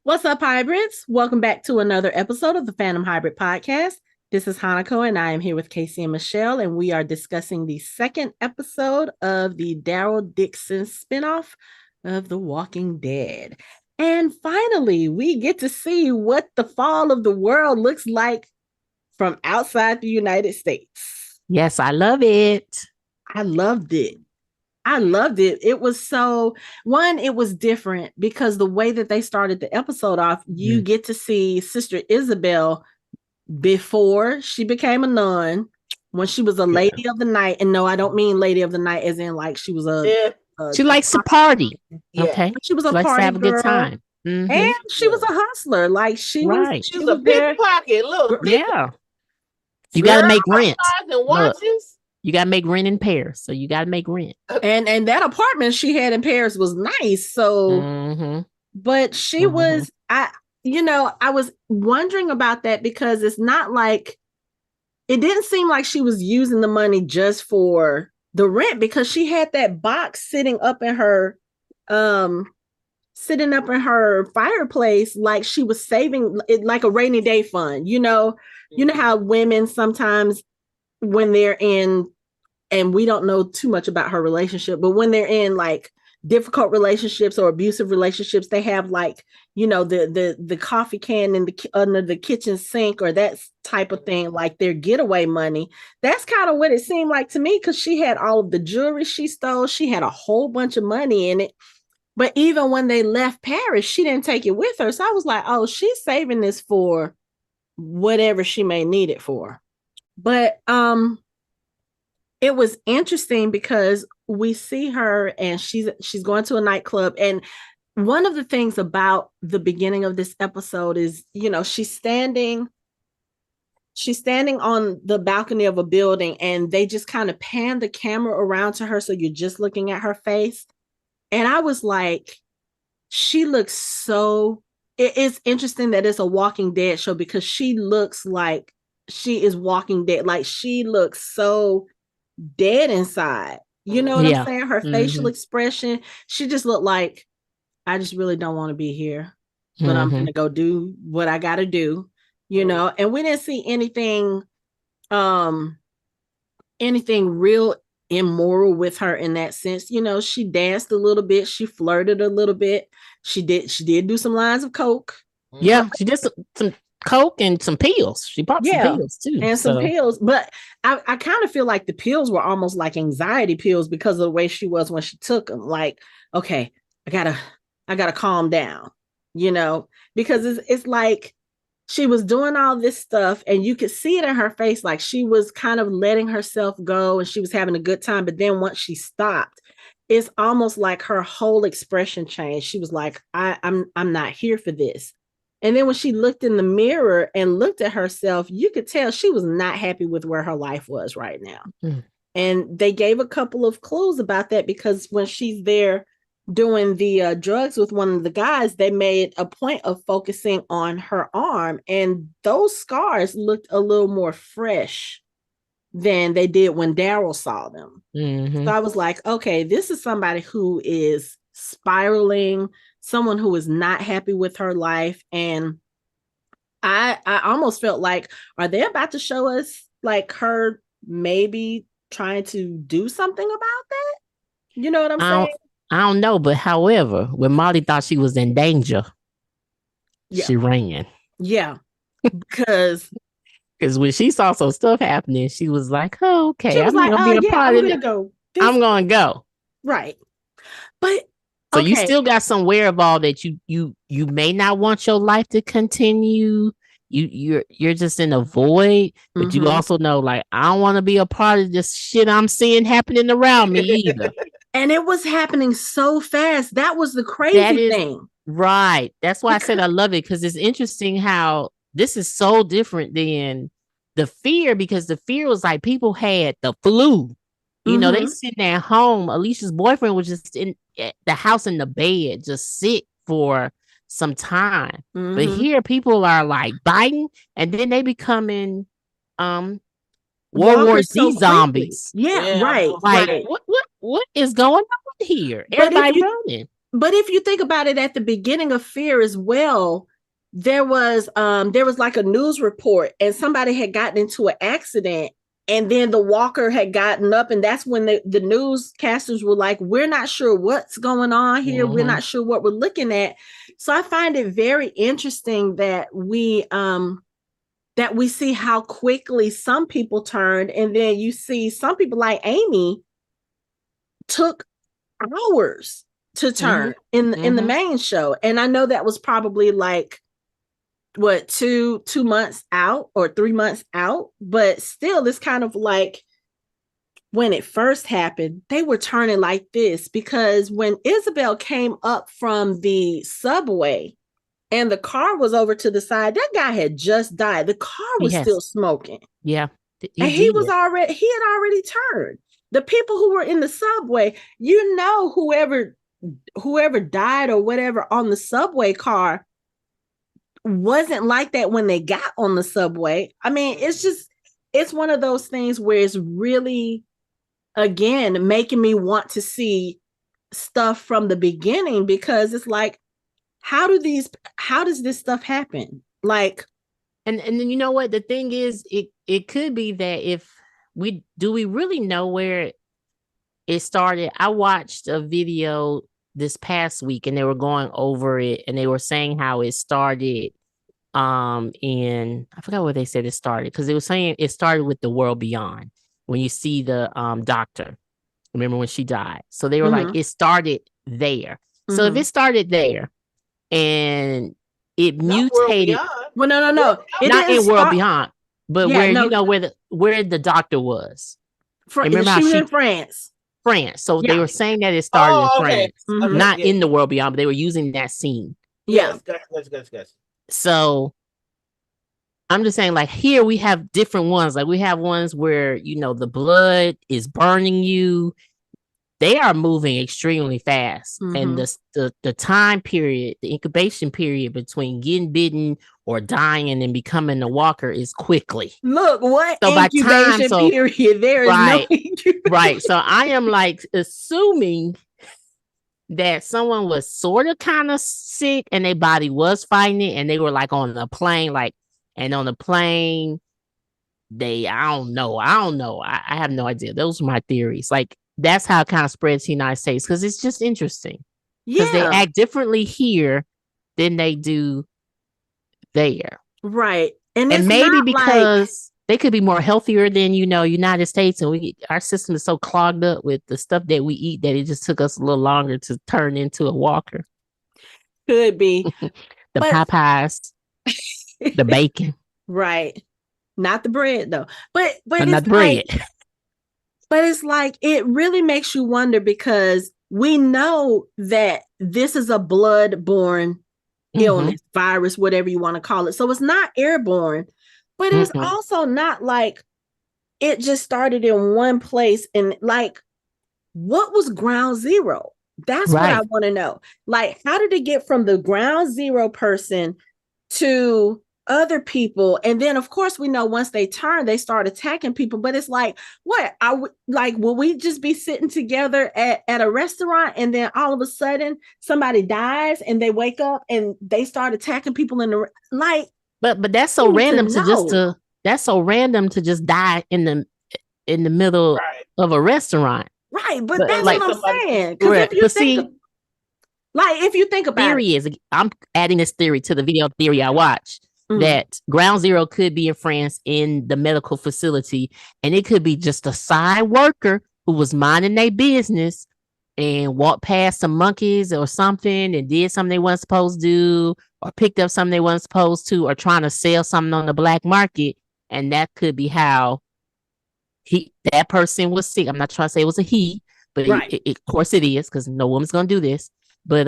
What's up, hybrids? Welcome back to another episode of the Fandom Hybrid Podcast. This is Hanako, and I am here with Casey and Michelle, and we are discussing the second episode of the Daryl Dixon spinoff of The Walking Dead. And finally, we get to see what the fall of the world looks like from outside the United States. Yes, I love it. I loved it. I loved it. It was it was different because the way that they started the episode off, you get to see Sister Isabelle before she became a nun, when she was a lady of the night. And no, I don't mean lady of the night as in like she was she likes to party. Yeah. Okay. She was a likes party to have girl. A good time. Mm-hmm. And she was a hustler. Like she was a pickpocket. Look. Yeah. You got to make rent. Look, you got to make rent in Paris. So you got to make rent. And that apartment she had in Paris was nice. So, but she was, I was wondering about that because it's not like, it didn't seem like she was using the money just for the rent, because she had that box sitting up in her fireplace, like she was saving it, like a rainy day fund. You know how women sometimes, when they're in, and we don't know too much about her relationship, but when they're in like difficult relationships or abusive relationships, they have like, the coffee can under the kitchen sink, or that type of thing, like their getaway money. That's kind of what it seemed like to me, because she had all of the jewelry she stole. She had a whole bunch of money in it. But even when they left Paris, she didn't take it with her. So I was like, oh, she's saving this for whatever she may need it for. But it was interesting because we see her and she's going to a nightclub. And one of the things about the beginning of this episode is, she's standing on the balcony of a building, and they just kind of pan the camera around to her. So you're just looking at her face. And I was like, she looks so, it's interesting that it's a Walking Dead show, because she looks like she is Walking Dead. Like she looks so dead inside. You know what I'm saying? Her facial expression, she just looked like, I just really don't want to be here, but I'm going to go do what I got to do, and we didn't see anything real immoral with her in that sense. She danced a little bit, she flirted a little bit, she did do some lines of coke. She did some coke and some pills. She popped some pills too, and some pills. But I kind of feel like the pills were almost like anxiety pills, because of the way she was when she took them. Like, okay, I gotta calm down, because it's like she was doing all this stuff and you could see it in her face, like she was kind of letting herself go and she was having a good time. But then once she stopped, it's almost like her whole expression changed. She was like, I'm not here for this. And then when she looked in the mirror and looked at herself, you could tell she was not happy with where her life was right now. And they gave a couple of clues about that, because when she's there doing the drugs with one of the guys, they made a point of focusing on her arm, and those scars looked a little more fresh than they did when Daryl saw them. So I was like, okay, this is somebody who is spiraling, someone who is not happy with her life. And I almost felt like, are they about to show us like her maybe trying to do something about that? You know what I'm saying? I don't know, but however, when Molly thought she was in danger, she ran. Yeah, because when she saw some stuff happening, she was like, "Oh, okay, she was I'm gonna be a part of it. I'm gonna go." Right, but so you still got some wherewithal that you may not want your life to continue. You're just in a void, but you also know, like, I don't want to be a part of this shit I'm seeing happening around me either. And it was happening so fast. That was the crazy thing. Right. That's why I said I love it, because it's interesting how this is so different than the fear, because the fear was like people had the flu. They sitting at home. Alicia's boyfriend was just in the house in the bed, just sick for some time. But here people are like biting, and then they becoming World War Z zombies. Yeah, right. Like, what is going on here? Everybody running. but if you think about it, at the beginning of Fear as well, there was like a news report, and somebody had gotten into an accident, and then the walker had gotten up, and that's when the newscasters were like, we're not sure what's going on here. We're not sure what we're looking at. So I find it very interesting that we see how quickly some people turned, and then you see some people like Amy took hours to turn in the main show. And I know that was probably like what, 2 months out or 3 months out, but still it's kind of like when it first happened, they were turning like this, because when Isabel came up from the subway and the car was over to the side, that guy had just died. The car was still smoking. Yeah. And he had already turned. The people who were in the subway, whoever died or whatever on the subway car wasn't like that when they got on the subway. I mean, it's one of those things where it's really, again, making me want to see stuff from the beginning, because it's like, how does this stuff happen? Like, and then, you know what? The thing is, it could be that we really know where it started. I watched a video this past week, and they were going over it, and they were saying how it started in, I forgot where they said it started, because they were saying it started with the world beyond, when you see the doctor, remember when she died. So they were like, it started there. So if it started there and it mutated, well, no, not in world beyond, but where the doctor was. Remember how she was in France. So they were saying that it started in France, not in the world beyond, but they were using that scene. Yes. So I'm just saying, like, here we have different ones. Like, we have ones where, the blood is burning you. They are moving extremely fast. And the time period, the incubation period between getting bitten or dying and then becoming a walker is quickly. Look, what incubation period? There is no incubation. Right. So I am like assuming that someone was sort of kind of sick and their body was fighting it, and they were like on a plane, and on the plane, I don't know. I have no idea. Those are my theories. Like, that's how it kind of spreads to the United States, because it's just interesting. Because they act differently here than they do there. Right. And maybe because they could be more healthier than, United States, and our system is so clogged up with the stuff that we eat that it just took us a little longer to turn into a walker. Could be. The Popeyes, the bacon. Right. Not the bread though. But not the bread. But it's like, it really makes you wonder, because we know that this is a blood-borne illness, virus, whatever you want to call it. So it's not airborne, but it's also not like it just started in one place. And like, what was ground zero? That's what I want to know. Like, how did it get from the ground zero person to other people? And then of course we know once they turn, they start attacking people. But it's like, will we just be sitting together at a restaurant, and then all of a sudden somebody dies and they wake up and they start attacking people in the but that's so random that's so random to just die in the middle of a restaurant. Right. But that's what I'm saying. Because if you think about theory it, I'm adding this theory to the video theory I watched. That ground zero could be in France in the medical facility, and it could be just a side worker who was minding their business and walked past some monkeys or something and did something they weren't supposed to do, or picked up something they weren't supposed to, or trying to sell something on the black market. And that could be how that person was sick. I'm not trying to say it was a he, but of course it is, because no woman's going to do this. But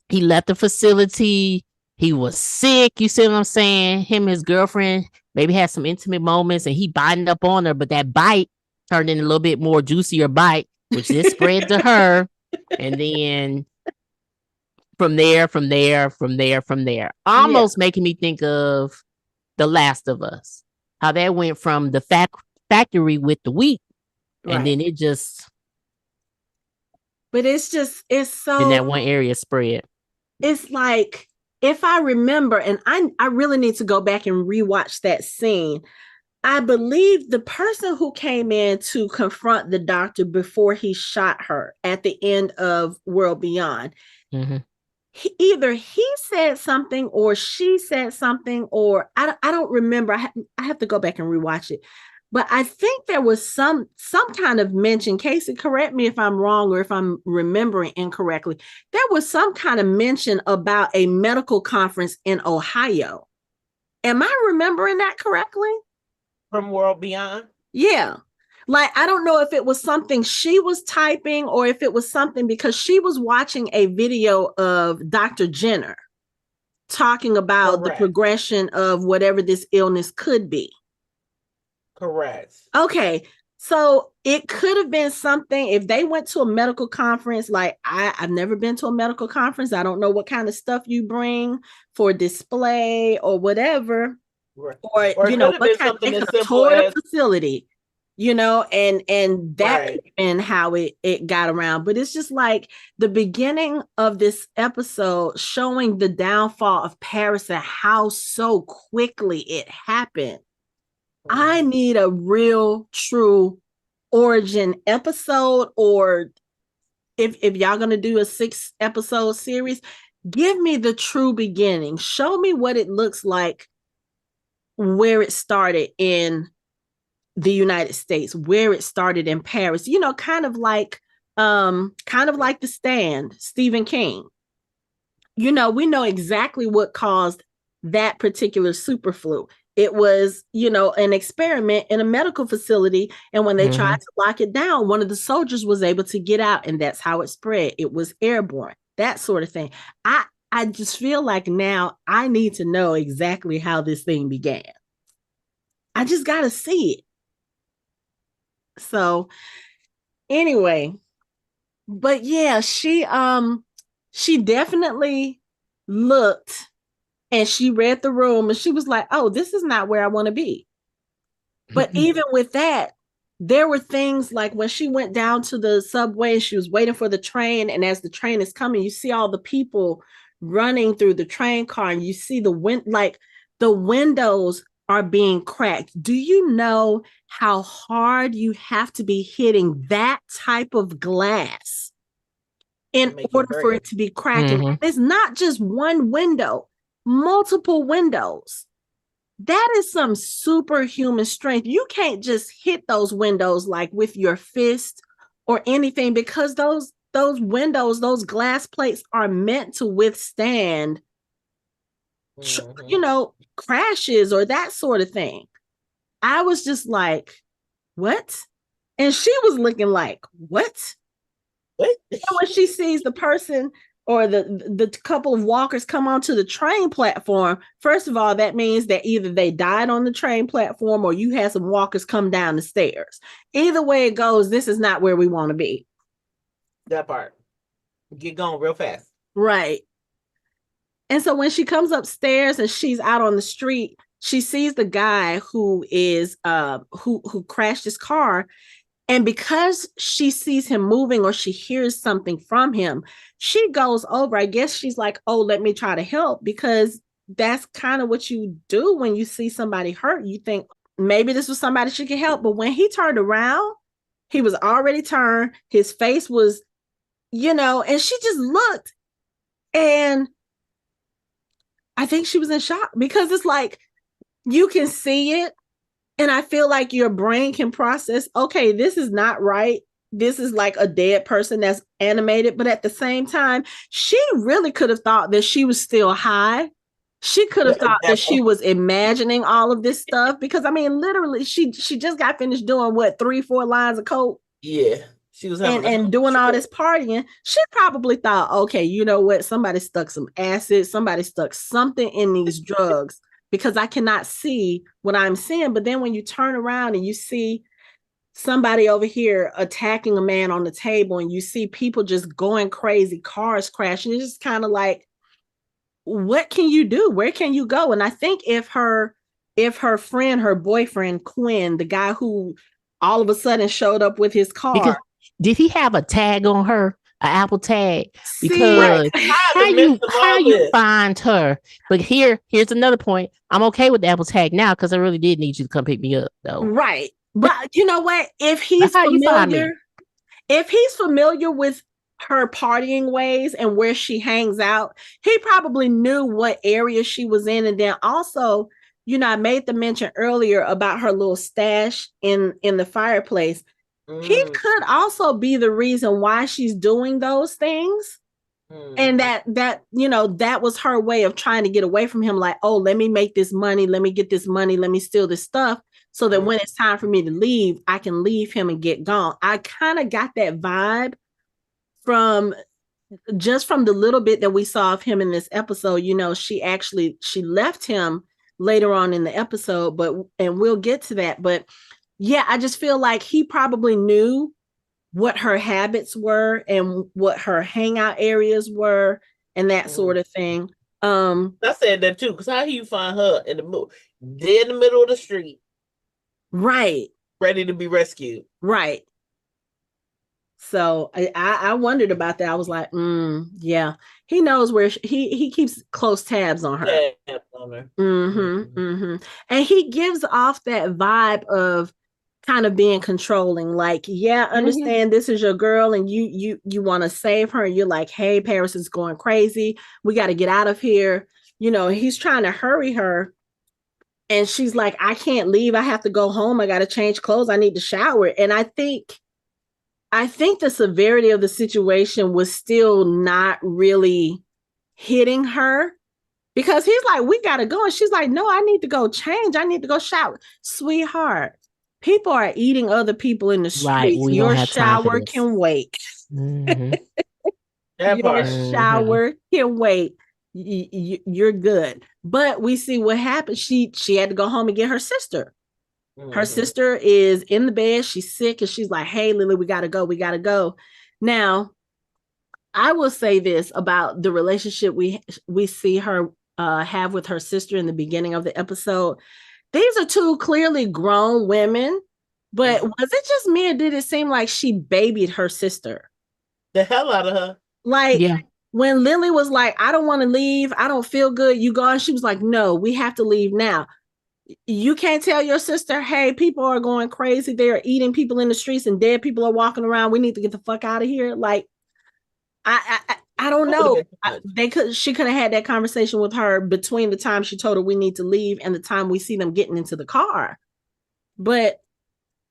he left the facility. He was sick. You see what I'm saying? Him and his girlfriend maybe had some intimate moments, and he biting up on her, but that bite turned into a little bit more juicier bite, which then spread to her. And then from there, almost making me think of The Last of Us, how that went from the factory with the wheat, and then it just But it's in so, that one area spread. it's like, if I remember, and I really need to go back and rewatch that scene. I believe the person who came in to confront the doctor before he shot her at the end of World Beyond, Mm-hmm. either he said something or she said something, or I don't remember. I have to go back and rewatch it. But I think there was some kind of mention. Casey, correct me if I'm wrong or if I'm remembering incorrectly. There was some kind of mention about a medical conference in Ohio. Am I remembering that correctly? From World Beyond? Yeah. Like, I don't know if it was something she was typing or if it was something because she was watching a video of Dr. Jenner talking about the progression of whatever this illness could be. Correct. Okay. So it could have been something if they went to a medical conference. Like, I've never been to a medical conference. I don't know what kind of stuff you bring for display or whatever. Right. Or you know, what kind they could have toured a facility, you know, and that could have been how it got around. But it's just like the beginning of this episode showing the downfall of Paris and how so quickly it happened. I need a real true origin episode, or if y'all gonna do a 6-episode series, give me the true beginning. Show me what it looks like, where it started in the United States, where it started in Paris, you know, kind of like The Stand, Stephen King. You know, we know exactly what caused that particular superflu. It was, you know, an experiment in a medical facility. And when they tried to lock it down, one of the soldiers was able to get out, and that's how it spread. It was airborne, that sort of thing. I just feel like now I need to know exactly how this thing began. I just got to see it. So anyway, but yeah, she definitely looked and she read the room and she was like, oh, this is not where I want to be. But even with that, there were things like when she went down to the subway, she was waiting for the train. And as the train is coming, you see all the people running through the train car and you see the windows are being cracked. Do you know how hard you have to be hitting that type of glass in order for it to be cracking? It's not just one window, multiple windows. That is some superhuman strength. You can't just hit those windows like with your fist or anything, because those windows, those glass plates are meant to withstand, you know, crashes or that sort of thing. I was just like, what? And she was looking like, what? And when she sees the person or the couple of walkers come onto the train platform, first of all, that means that either they died on the train platform or you had some walkers come down the stairs. Either way it goes, this is not where we want to be. That part. Get going real fast. Right. And so when she comes upstairs and she's out on the street, she sees the guy who is who crashed his car. And because she sees him moving or she hears something from him, she goes over. I guess she's like, oh, let me try to help, because that's kind of what you do when you see somebody hurt. You think maybe this was somebody she could help. But when he turned around, he was already turned. His face was, you know, and she just looked. And I think she was in shock, because it's like you can see it. And I feel like your brain can process, okay, this is not right. This is like a dead person that's animated. But at the same time, she really could have thought that she was still high. She could have thought that she was imagining all of this stuff, because I mean, literally, she just got finished doing what, 3-4 lines of coke. Yeah. She was and doing all this partying. She probably thought, okay, you know what? Somebody stuck some acid. Somebody stuck something in these drugs, because I cannot see what I'm seeing. But then when you turn around and you see somebody over here attacking a man on the table, and you see people just going crazy, cars crashing, it's just kind of like, what can you do? Where can you go? And I think if her friend, her boyfriend, Quinn, the guy who all of a sudden showed up with his car. Because did he have a tag on her? Apple tag See, because how you this. find her? But here's another point. I'm okay with the Apple tag now because I really did need you to come pick me up, though. right. But you know what? If he's how you find me? familiar with her partying ways and where she hangs out, he probably knew what area she was in. And then also, you know, I made the mention earlier about her little stash in the fireplace. He could also be the reason why she's doing those things. And that you know, that was her way of trying to get away from him. Like, oh, let me make this money, let me get this money, let me steal this stuff, so that when it's time for me to leave, I can leave him and get gone. I kind of got that vibe from the little bit that we saw of him in this episode. You know, she left him later on in the episode, and we'll get to that. But yeah, I just feel like he probably knew what her habits were and what her hangout areas were and that sort of thing. I said that too, because how do you find her dead in the middle of the street, right, ready to be rescued? Right. So I wondered about that. I was like, yeah, he knows where he keeps close tabs on her. And he gives off that vibe of kind of being controlling. Like, yeah, understand this is your girl, and you want to save her. And you're like, hey, Paris is going crazy. We got to get out of here. You know, he's trying to hurry her. And she's like, I can't leave. I have to go home. I got to change clothes. I need to shower. And I think the severity of the situation was still not really hitting her, because he's like, we got to go. And she's like, no, I need to go change. I need to go shower. Sweetheart, people are eating other people in the streets. Your shower can wait. Your shower can wait. You're good. But we see what happened. She had to go home and get her sister. Her sister is in the bed. She's sick, and she's like, hey, Lily, we gotta go. We gotta go. Now, I will say this about the relationship we see her have with her sister in the beginning of the episode. These are two clearly grown women, but was it just me, or did it seem like she babied her sister? The hell out of her. Like, when Lily was like, I don't want to leave, I don't feel good, you go, and she was like, no, we have to leave now. You can't tell your sister, hey, people are going crazy, they're eating people in the streets and dead people are walking around, we need to get the fuck out of here. Like, I don't know. She could have had that conversation with her between the time she told her we need to leave and the time we see them getting into the car. But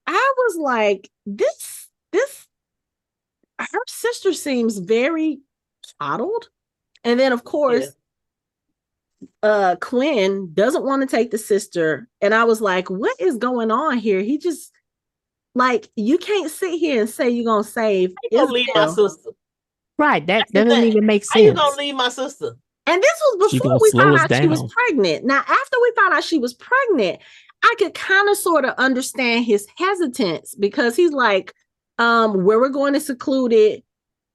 I was like, this her sister seems very coddled. And then of course, Quinn doesn't want to take the sister, and I was like, what is going on here? He just, like, you can't sit here and say you're gonna save Isabel. Leave my sister. Right, that doesn't even make sense. How you gonna leave my sister? And this was before we found out she was pregnant. Now, after we found out she was pregnant, I could kind of sort of understand his hesitance, because he's like, where we're going is secluded,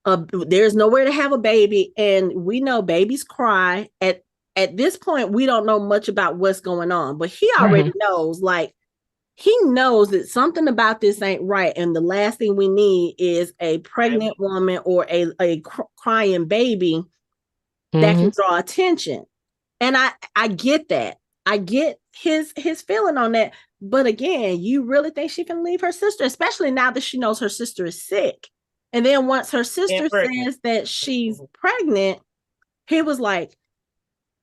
there's nowhere to have a baby, and we know babies cry. At this point, we don't know much about what's going on, but he already knows, like, he knows that something about this ain't right. And the last thing we need is a pregnant woman or a crying baby that can draw attention. And I get that. I get his feeling on that. But again, you really think she can leave her sister, especially now that she knows her sister is sick. And then once her sister says that she's pregnant, he was like,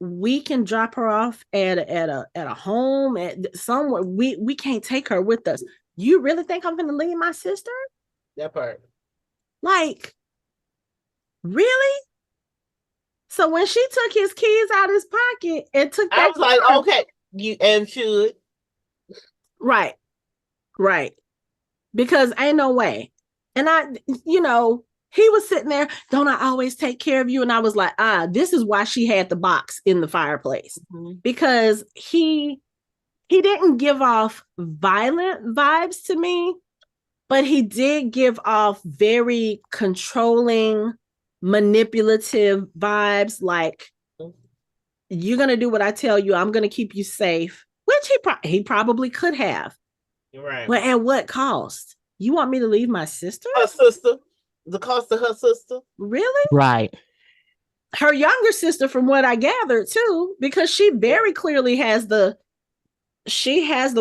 we can drop her off at a home, at somewhere. We can't take her with us. You really think I'm going to leave my sister? That part. Like, really? So when she took his keys out of his pocket and took that, I was like, okay, you and should. Right. Because ain't no way. And he was sitting there, don't I always take care of you? And I was like, this is why she had the box in the fireplace. Because he didn't give off violent vibes to me, but he did give off very controlling, manipulative vibes. Like, you're going to do what I tell you. I'm going to keep you safe, which he probably could have. Right. But at what cost? You want me to leave my sister? My sister. the cost of her sister. Really? Right. Her younger sister, from what I gathered too, because she very clearly has the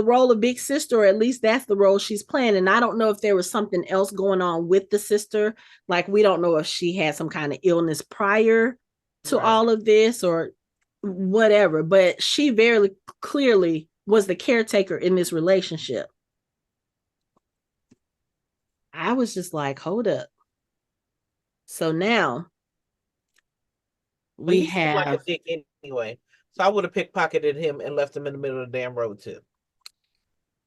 role of big sister, or at least that's the role she's playing. And I don't know if there was something else going on with the sister. Like, we don't know if she had some kind of illness prior to all of this or whatever, but she very clearly was the caretaker in this relationship. I was just like, hold up. So now we have like a dick anyway. So I would have pickpocketed him and left him in the middle of the damn road too.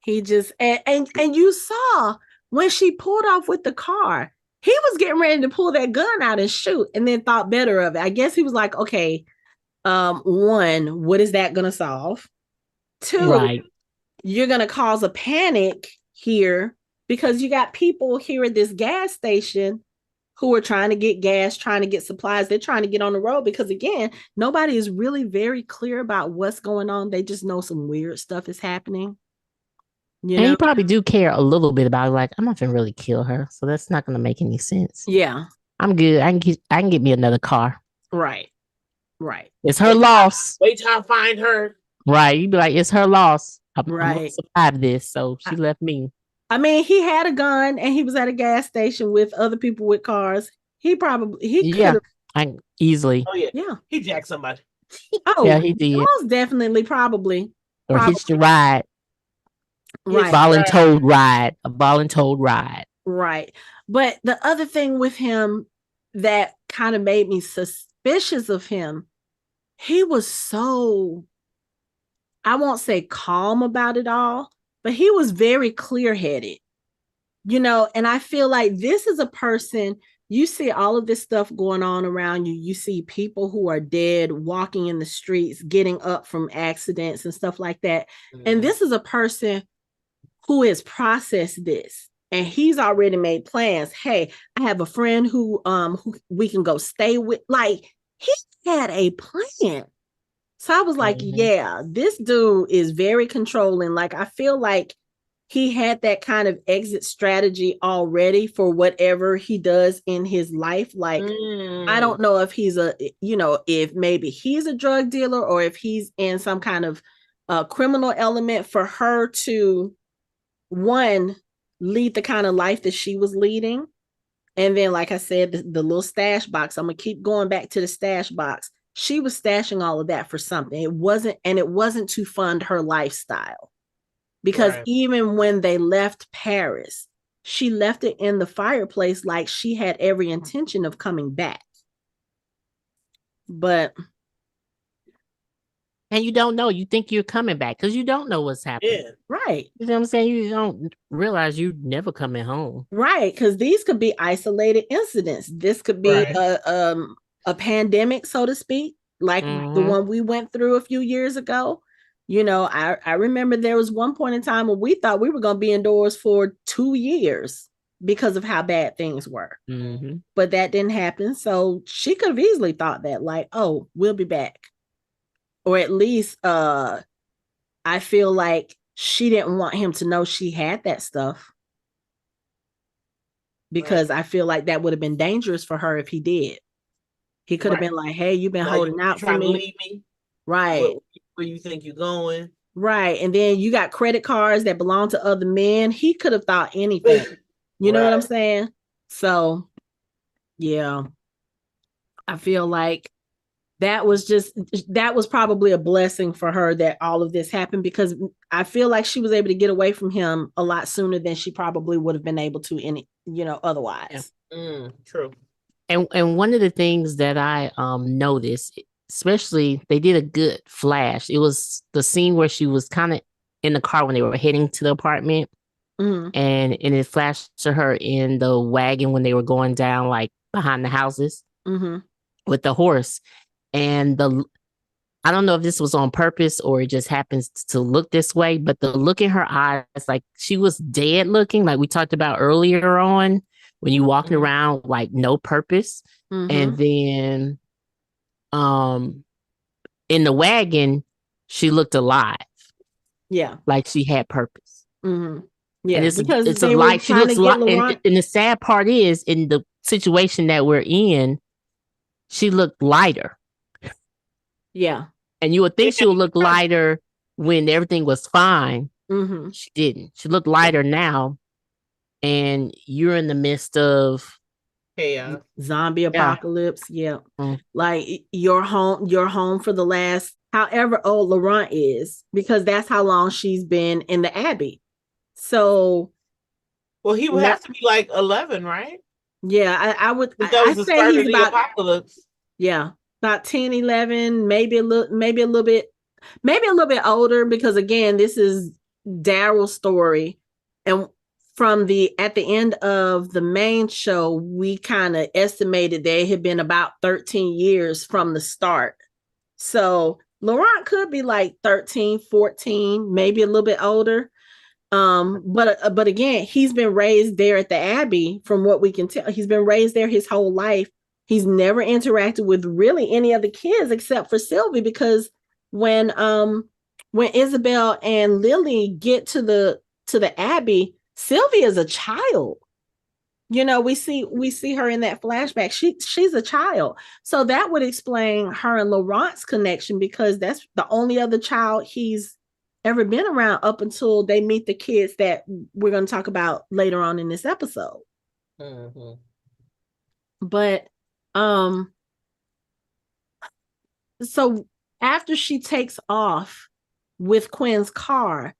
He just and you saw when she pulled off with the car, he was getting ready to pull that gun out and shoot, and then thought better of it. I guess he was like, okay, one, what is that gonna solve? Two, Right. You're gonna cause a panic here because you got people here at this gas station who are trying to get gas, trying to get supplies. They're trying to get on the road because, again, nobody is really very clear about what's going on. They just know some weird stuff is happening. And you probably do care a little bit about it. Like, I'm not gonna really kill her, so that's not gonna make any sense. Yeah, I'm good. I can get me another car. Right. It's her loss. Wait till I find her. Right. You'd be like, it's her loss. I'm Right. gonna survive this. So she left me. I mean, he had a gun and he was at a gas station with other people with cars. He could have. I easily. Oh yeah. Yeah. He jacked somebody. Oh yeah, he did. Most definitely, probably. Or hitched a ride. Right. Voluntold ride. A voluntold ride. Right. But the other thing with him that kind of made me suspicious of him, he was so, I won't say calm about it all, but he was very clear-headed, and I feel like this is a person, you see all of this stuff going on around you. You see people who are dead walking in the streets, getting up from accidents and stuff like that. Mm-hmm. And this is a person who has processed this. And he's already made plans. Hey, I have a friend who we can go stay with. Like, he had a plan. So I was like, yeah, this dude is very controlling. Like, I feel like he had that kind of exit strategy already for whatever he does in his life. Like, I don't know if he's if maybe he's a drug dealer or if he's in some kind of criminal element for her to, one, lead the kind of life that she was leading. And then, like I said, the little stash box, I'm going to keep going back to the stash box. She was stashing all of that for something. It wasn't to fund her lifestyle. Because even when they left Paris, she left it in the fireplace like she had every intention of coming back. But. And you don't know. You think you're coming back because you don't know what's happening. Yeah. Right. You know what I'm saying? You don't realize you're never coming home. Right. Because these could be isolated incidents. This could be a pandemic, so to speak, like the one we went through a few years ago. I remember there was one point in time when we thought we were going to be indoors for 2 years because of how bad things were. Mm-hmm. But that didn't happen. So she could have easily thought that, like, oh, we'll be back. Or at least I feel like she didn't want him to know she had that stuff. Because I feel like that would have been dangerous for her if he did. He could have been like, hey, you've been holding out for me. Leave me. Right. Where you think you're going. Right. And then you got credit cards that belong to other men. He could have thought anything. You know what I'm saying? So, yeah. I feel like that was probably a blessing for her that all of this happened, because I feel like she was able to get away from him a lot sooner than she probably would have been able to otherwise. Yeah. True. And one of the things that I noticed, especially, they did a good flash. It was the scene where she was kind of in the car when they were heading to the apartment. Mm-hmm. And it flashed to her in the wagon when they were going down, like, behind the houses with the horse. And I don't know if this was on purpose or it just happens to look this way, but the look in her eyes, like she was dead looking, like we talked about earlier on, when you walking around like no purpose. And then in the wagon, she looked alive. Yeah. Like she had purpose. Yeah, and it's a light. She looks alive. And the sad part is, in the situation that we're in, she looked lighter. Yeah. And you would think she would look lighter when everything was fine. Mm-hmm. She didn't. She looked lighter now. And you're in the midst of chaos, zombie apocalypse. Yeah. Mm. Like you're home for the last however old Laurent is, because that's how long she's been in the Abbey. So well, he would have to be like 11, right? Yeah, I would. That was the say start he's of the about apocalypse. Yeah, about 10, 11, maybe a little bit older, because again, this is Daryl's story, and at the end of the main show, we kind of estimated that it had been about 13 years from the start. So Laurent could be like 13, 14, maybe a little bit older. But again, he's been raised there at the Abbey. From what we can tell, he's been raised there his whole life. He's never interacted with really any of the kids except for Sylvie, because when Isabel and Lily get to the Abbey, Sylvie is a child. You know, we see her in that flashback. She's a child. So that would explain her and Laurent's connection, because that's the only other child he's ever been around up until they meet the kids that we're going to talk about later on in this episode. Mm-hmm. But so after she takes off with Quinn's car,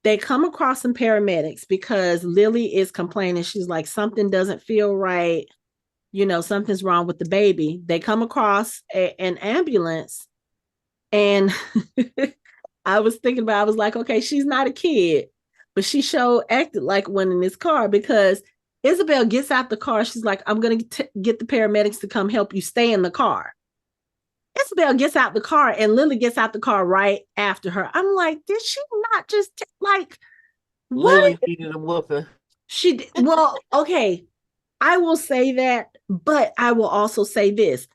they come across some paramedics, because Lily is complaining. She's like, something doesn't feel right. You know, something's wrong with the baby. They come across an ambulance, and I was like, okay, she's not a kid, but she acted like one in this car, because Isabel gets out the car. She's like, I'm going to get the paramedics to come help you. Stay in the car. Isabel gets out the car, and Lily gets out the car right after her. I'm like, did she not just like what? Lily needed a whooping. She did. Well, okay, I will say that, but I will also say this: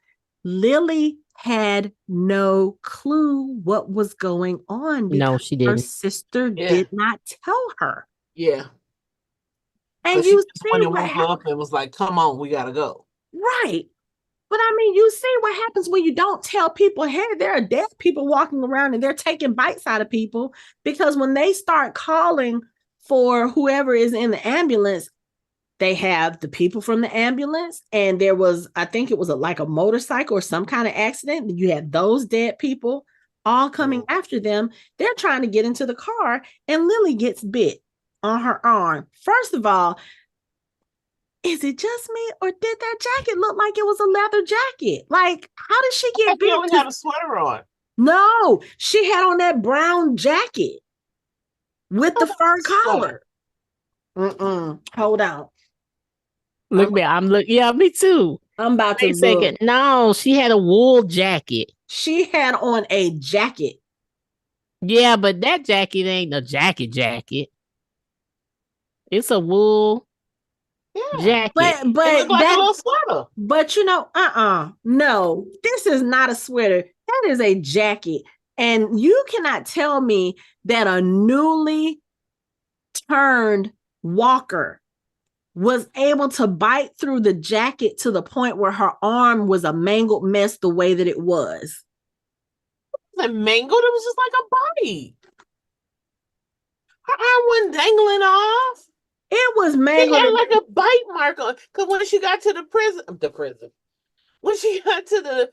Lily had no clue what was going on. No, she didn't. Her sister did not tell her. Yeah. And you see when it woke up and was like, come on, we gotta go. Right. But I mean, you see what happens when you don't tell people, hey, there are dead people walking around and they're taking bites out of people, because when they start calling for whoever is in the ambulance, they have the people from the ambulance, and there was, I think it was like a motorcycle or some kind of accident. You had those dead people all coming after them. They're trying to get into the car, and Lily gets bit on her arm. First of all, is it just me, or did that jacket look like it was a leather jacket? Like, how did she get bit? She only had a sweater on. No, she had on that brown jacket with the fur collar. Hold on. Look, I'm looking. Yeah, me too. I'm about to look. No, she had a wool jacket. She had on a jacket. Yeah, but that jacket ain't a jacket. It's a wool jacket. But it looked like a little sweater. But you know, no, this is not a sweater. That is a jacket. And you cannot tell me that a newly turned walker was able to bite through the jacket to the point where her arm was a mangled mess the way that it was. It wasn't mangled, it was just like a bite. Her arm wasn't dangling off. It was mangled. It had like a bite mark on, because when she got to the prison, when she got to the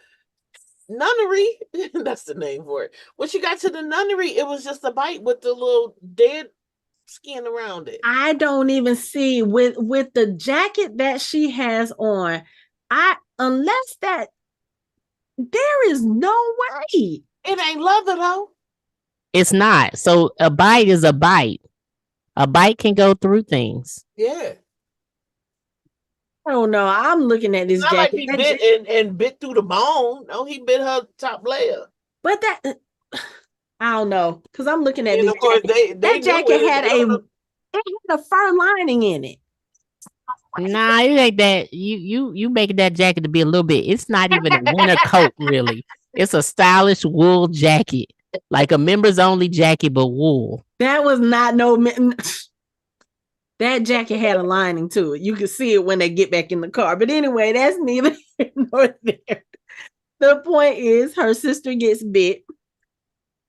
nunnery, that's the name for it. When she got to the nunnery, it was just a bite with the little dead skin around it. I don't even see with the jacket that she has on. Unless that, there is no way. It ain't leather though. It's not. So a bite is a bite. A bite can go through things. Yeah. I don't know. I'm looking at this it's not jacket. Like he bit and bit through the bone. No, he bit her top layer. But that, I don't know, because I'm looking at and this of course jacket. That jacket had a fur lining in it. Nah, it ain't that. You making that jacket to be a little bit. It's not even a winter coat, really. It's a stylish wool jacket, like a members only jacket, but wool. That was not no. That jacket had a lining to it. You can see it when they get back in the car. But anyway, that's neither here nor there. The point is, her sister gets bit.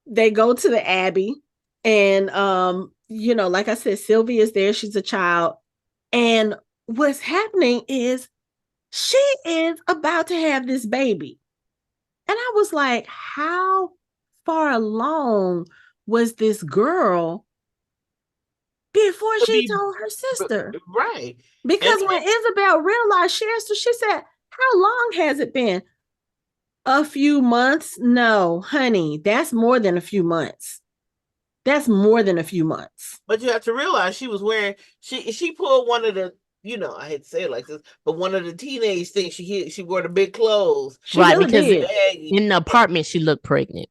They go to the Abbey, and like I said, Sylvie is there. She's a child, and what's happening is she is about to have this baby, and I was like, how far along was this girl before she told her sister? Right. Because when Isabel realized, she asked her, she said, how long has it been? A few months? No, honey, that's more than a few months. That's more than a few months. But you have to realize she was wearing, she pulled one of the, I hate to say it like this, but one of the teenage things. She wore the big clothes. Right, really because in the apartment she looked pregnant.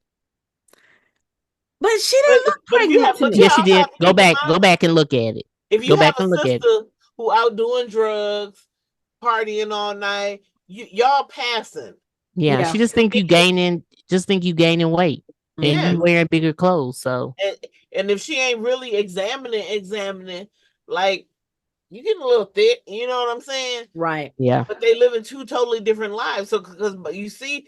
But she didn't look pregnant. Yes, she did. Go back and look at it. If you have a sister who out doing drugs, partying all night, y'all passing. Yeah, she just think you gaining weight, and you wearing bigger clothes. So, and if she ain't really examining, like, you getting a little thick, you know what I'm saying? Right. Yeah. But they live in two totally different lives. So, because you see,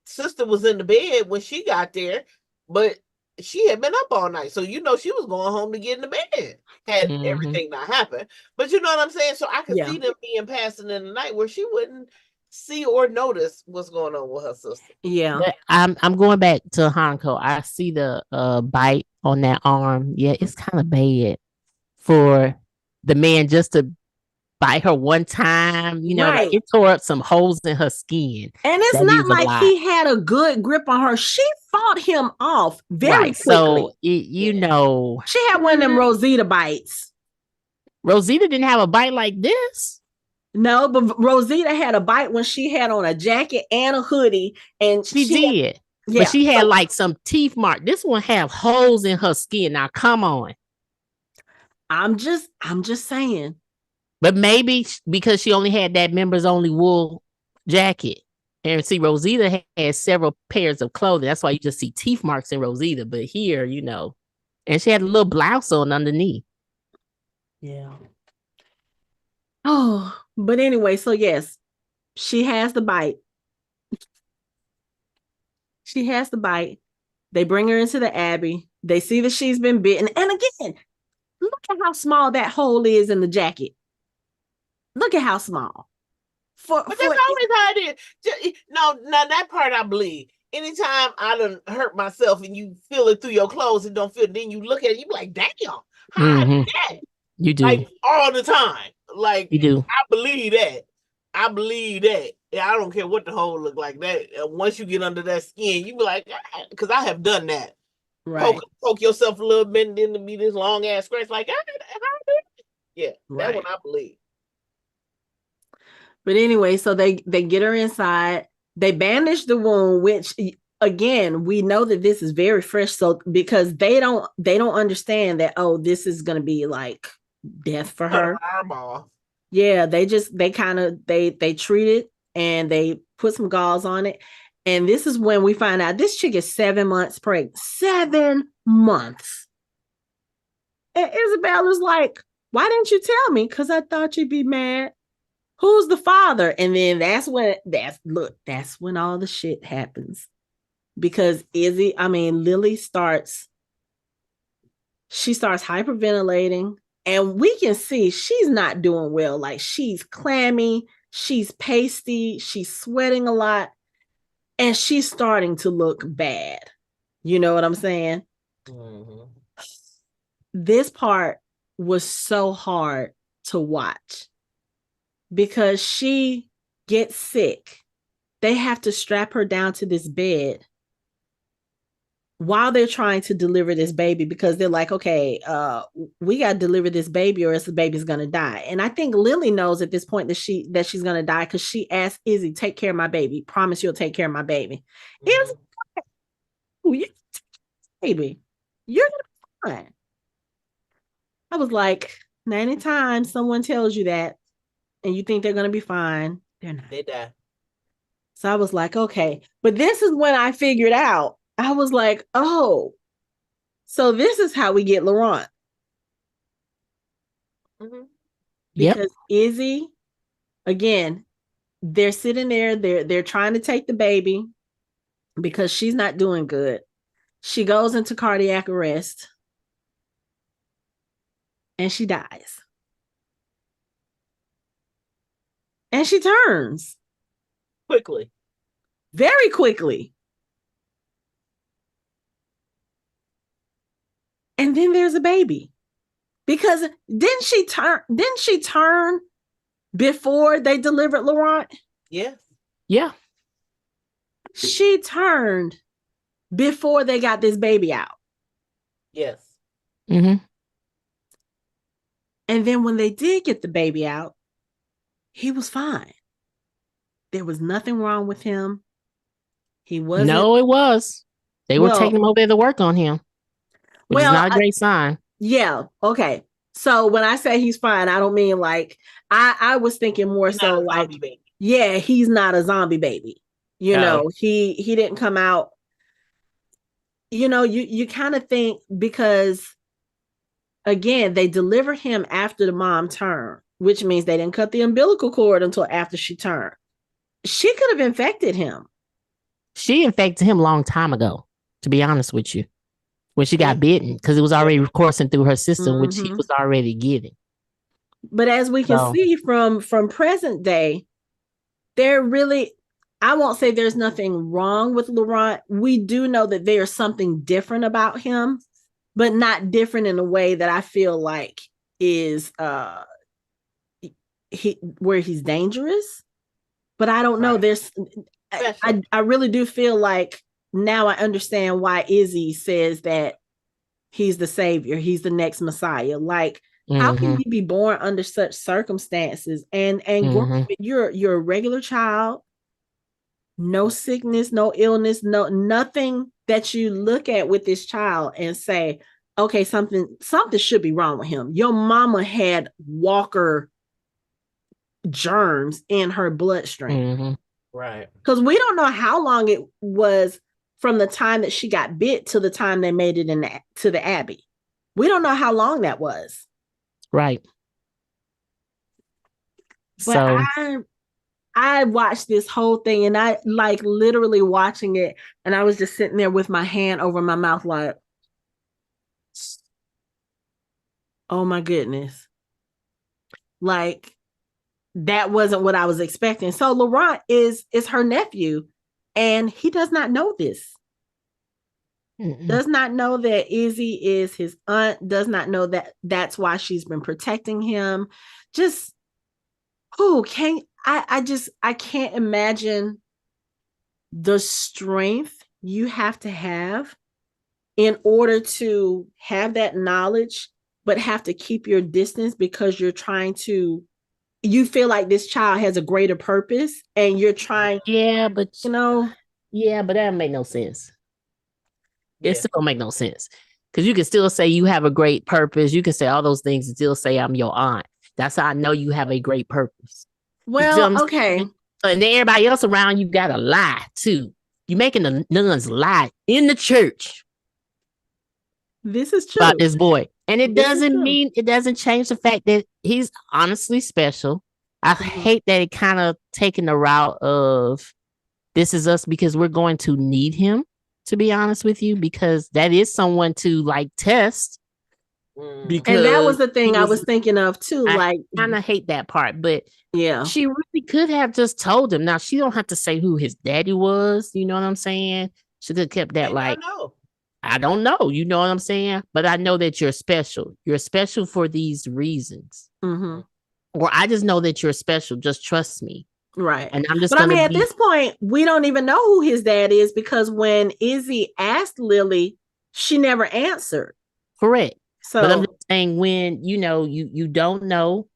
sister was in the bed when she got there, but she had been up all night, so she was going home to get in the bed. Had everything not happened, but you know what I'm saying. So I could see them being passing in the night where she wouldn't see or notice what's going on with her sister. Yeah. But I'm going back to Hanko. I see the bite on that arm. Yeah, it's kind of bad for the man just to bite her one time. Like it tore up some holes in her skin. And it's not like he had a good grip on her. She fought him off very quickly. So she had one of them Rosita bites. Rosita didn't have a bite like this. No, but Rosita had a bite when she had on a jacket and a hoodie, and she did. But she had like some teeth mark. This one have holes in her skin. Now, come on. I'm just saying. But maybe because she only had that members only wool jacket, and see, Rosita had several pairs of clothing. That's why you just see teeth marks in Rosita. But here, and she had a little blouse on underneath. Yeah. Oh, but anyway, so yes, she has the bite. She has the bite. They bring her into the Abbey. They see that she's been bitten. And again, look at how small that hole is in the jacket. Look at how small. But that's always how it is. No, now that part I believe. Anytime I done hurt myself and you feel it through your clothes and don't feel it, then you look at it, you be like, damn, how I did that? You do. Like all the time. Like, you do. I believe that. Yeah, I don't care what the hole look like. That once you get under that skin, you be like, because I have done that. Right. Poke yourself a little bit and then to be this long ass scratch. Like, yeah, that one I believe. But anyway, so they get her inside. They bandage the wound, which again, we know that this is very fresh. So because they don't understand that, oh, this is gonna be like death for her. Yeah, they treat it and they put some gauze on it. And this is when we find out this chick is 7 months pregnant. 7 months. And Isabel is like, why didn't you tell me? Because I thought you'd be mad. Who's the father? And then that's when all the shit happens. Because Lily starts hyperventilating. And we can see she's not doing well. Like, she's clammy, she's pasty, she's sweating a lot, and she's starting to look bad. You know what I'm saying? Mm-hmm. This part was so hard to watch because she gets sick. They have to strap her down to this bed while they're trying to deliver this baby, because they're like, okay, we got to deliver this baby or else the baby's going to die. And I think Lily knows at this point that she's going to die, because she asked Izzy, take care of my baby. Promise you'll take care of my baby. Mm-hmm. You take baby. You're going to be fine. I was like, anytime someone tells you that and you think they're going to be fine, they're not. They die. So I was like, okay. But this is when I figured out, I was like, oh, so this is how we get Laurent. Mm-hmm. Because Izzy, again, they're sitting there, they're trying to take the baby because she's not doing good. She goes into cardiac arrest and she dies. And she turns Quickly. very quickly. And then there's a baby. Because didn't she turn before they delivered Laurent? Yes. Yeah. She turned before they got this baby out. Yes. Mm-hmm. And then when they did get the baby out, he was fine. There was nothing wrong with him. He wasn't. No, it was. They were taking him over there to work on him, which is not a great sign. Yeah. Okay. So when I say he's fine, I don't mean like I was thinking more He's so like, yeah, he's not a zombie baby. You know, he didn't come out. You know, you kind of think because again, they delivered him after the mom turned, which means they didn't cut the umbilical cord until after she turned. She could have infected him. She infected him a long time ago, to be honest with you, when she got bitten, because it was already coursing through her system, which he was already getting. But as we can see from present day, there really, I won't say there's nothing wrong with Laurent. We do know that there's something different about him, but not different in a way that I feel like is where he's dangerous. But I don't know. There's I really do feel like now I understand why Izzy says that he's the savior, he's the next Messiah. Like, how can you be born under such circumstances and you're a regular child, no sickness, no illness, nothing that you look at with this child and say, okay, something should be wrong with him. Your mama had Walker germs in her bloodstream. Right. Because we don't know how long it was from the time that she got bit to the time they made it to the Abbey. We don't know how long that was. Right. But so I watched this whole thing and I like literally watching it and I was just sitting there with my hand over my mouth like, oh my goodness. Like, that wasn't what I was expecting. So Laurent is her nephew and he does not know this. Does not know that Izzy is his aunt, does not know that that's why she's been protecting him. Just, I can't imagine the strength you have to have in order to have that knowledge, but have to keep your distance because you feel like this child has a greater purpose and you're trying. Yeah, but yeah, but that make no sense. It still don't make no sense because you can still say you have a great purpose. You can say all those things and still say I'm your aunt. That's how I know you have a great purpose. Well, okay. And then everybody else around you got to lie too. You making the nuns lie in the church. This is true about this boy, and it doesn't change the fact that he's honestly special. I hate that it kind of taken the route of this is us because we're going to need him. To be honest with you, because that is someone to like test. And that was the thing I was thinking of too. I kind of hate that part, but yeah, she really could have just told him. Now she don't have to say who his daddy was. You know what I'm saying? She could have kept that I don't know. You know what I'm saying? But I know that you're special. You're special for these reasons. Or I just know that you're special. Just trust me. Right. And I'm just but I mean, at this point, we don't even know who his dad is because when Izzy asked Lily, she never answered. Correct. So, but I'm just saying when, you don't know,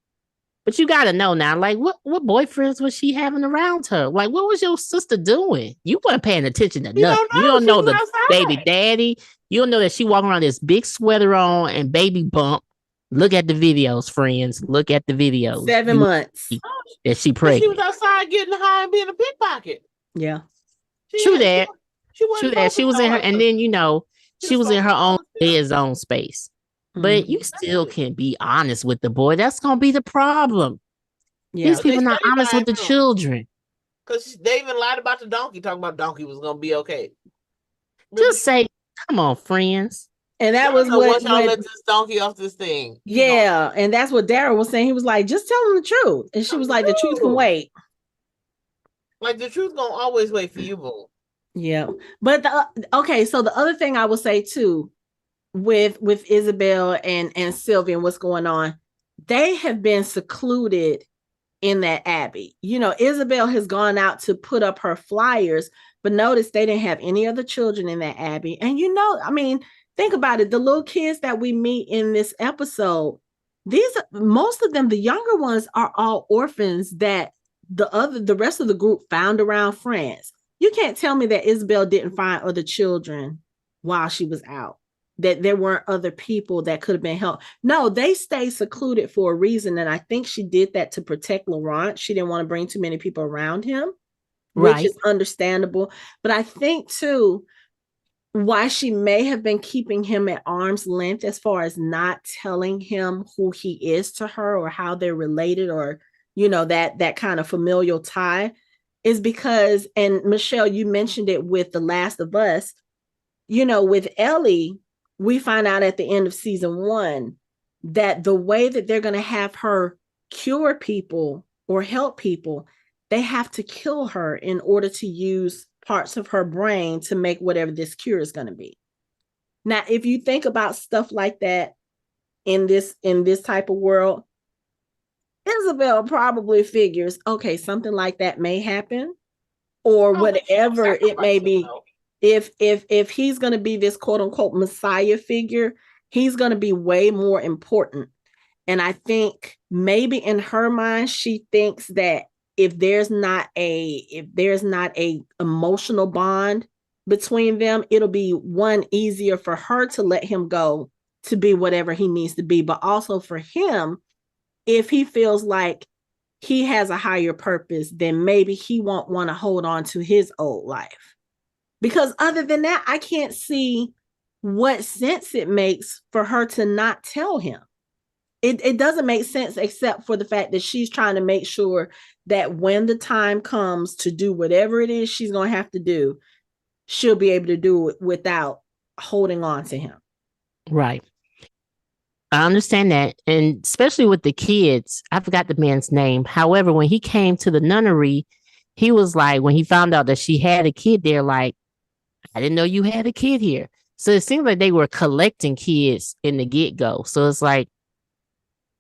but you got to know now, like what boyfriends was she having around her? Like, what was your sister doing? You weren't paying attention to nothing. You don't know the baby daddy. You don't know that she walking around this big sweater on and baby bump. Look at the videos, friends. Look at the videos. 7 months. That she pregnant. She was outside getting high and being a pickpocket. Yeah. True that. She was in her, and then she was in her own dead zone space. But you still can't be honest with the boy. That's gonna be the problem. Yeah. These people not honest with the children. Because they even lied about the donkey, talking about donkey was gonna be okay. Just say, come on, friends. And that was what y'all let this donkey off this thing. Yeah, and that's what Daryl was saying. He was like, just tell him the truth. And she was like, the truth can wait. Like the truth gonna always wait for you, boo. Yeah. But okay, so the other thing I will say too, with Isabel and Sylvie and what's going on, they have been secluded in that abbey. You know, Isabel has gone out to put up her flyers, but notice they didn't have any other children in that abbey. And you know, I mean, think about it. The little kids that we meet in this episode, most of them, the younger ones, are all orphans that the rest of the group found around France. You can't tell me that Isabel didn't find other children while she was out, that there weren't other people that could have been helped. No, they stayed secluded for a reason. And I think she did that to protect Laurent. She didn't want to bring too many people around him, which is understandable. But I think too, why she may have been keeping him at arm's length as far as not telling him who he is to her or how they're related, or, you know, that kind of familial tie, is because, and Michelle, you mentioned it with The Last of Us, you know, with Ellie, we find out at the end of season 1 that the way that they're going to have her cure people or help people, they have to kill her in order to use parts of her brain to make whatever this cure is going to be. Now, if you think about stuff like that in this type of world, Isabel probably figures, okay, something like that may happen, or whatever it may be. If he's going to be this quote unquote Messiah figure, he's going to be way more important. And I think maybe in her mind, she thinks that if there's not a emotional bond between them, it'll be easier for her to let him go to be whatever he needs to be, but also for him, if he feels like he has a higher purpose, then maybe he won't want to hold on to his old life. Because other than that, I can't see what sense it makes for her to not tell him. It doesn't make sense, except for the fact that she's trying to make sure that when the time comes to do whatever it is she's going to have to do, she'll be able to do it without holding on to him. Right. I understand that. And especially with the kids, I forgot the man's name. However, when he came to the nunnery, he was like, when he found out that she had a kid there, like, I didn't know you had a kid here. So it seems like they were collecting kids in the get-go. So it's like,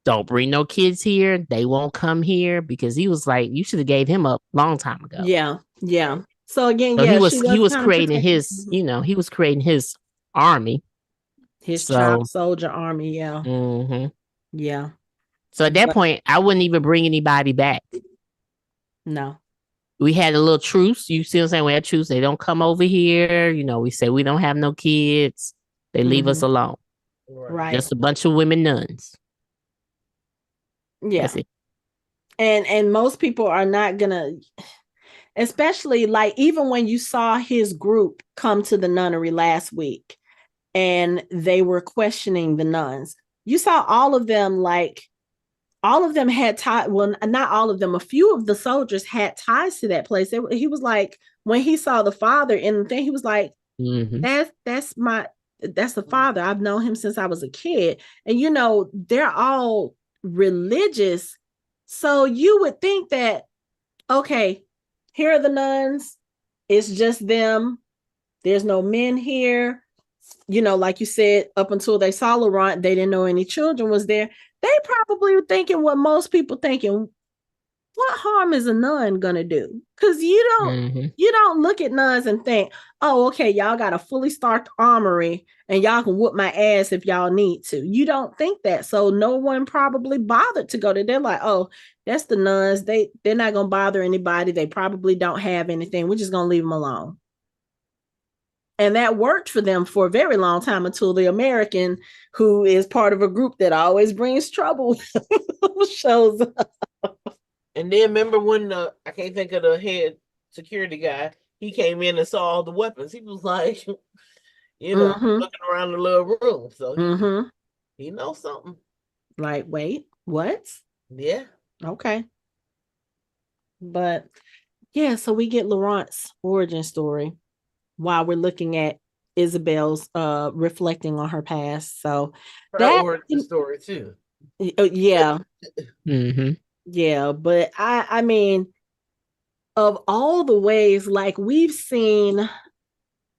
don't bring no kids here. They won't come here, because he was like, you should have gave him up long time ago. Yeah. Yeah. So again, so he was creating his, you know, he was creating his army. His child soldier army. Yeah. Mm-hmm. Yeah. So at that point, I wouldn't even bring anybody back. No. We had a little truce. You see what I'm saying? We had truce. They don't come over here. You know, we say we don't have no kids. They leave us alone. Right. Just a bunch of women nuns. Yeah. And most people are not gonna, especially like even when you saw his group come to the nunnery last week and they were questioning the nuns, you saw all of them had ties. Well, not all of them. A few of the soldiers had ties to that place. He was like, when he saw the father in the thing, he was like, that's the father. I've known him since I was a kid. And, you know, they're all religious. So you would think that, okay, here are the nuns. It's just them. There's no men here. You know, like you said, up until they saw Laurent, they didn't know any children was there. They probably were thinking what most people thinking. What harm is a nun gonna do? Because you don't look at nuns and think, oh, okay, y'all got a fully stocked armory and y'all can whoop my ass if y'all need to. You don't think that. So no one probably bothered to go there. They're like, oh, that's the nuns. They're not gonna bother anybody. They probably don't have anything. We're just gonna leave them alone. And that worked for them for a very long time until the American, who is part of a group that always brings trouble, shows up. And then remember when I can't think of the head security guy, he came in and saw all the weapons. He was like, you know, looking around the little room. So He knows something. Like, wait, what? Yeah. Okay. But yeah, so we get Laurent's origin story while we're looking at Isabel's reflecting on her past. So Her that origin story too. yeah. Mm-hmm. Yeah, but I mean, of all the ways, like we've seen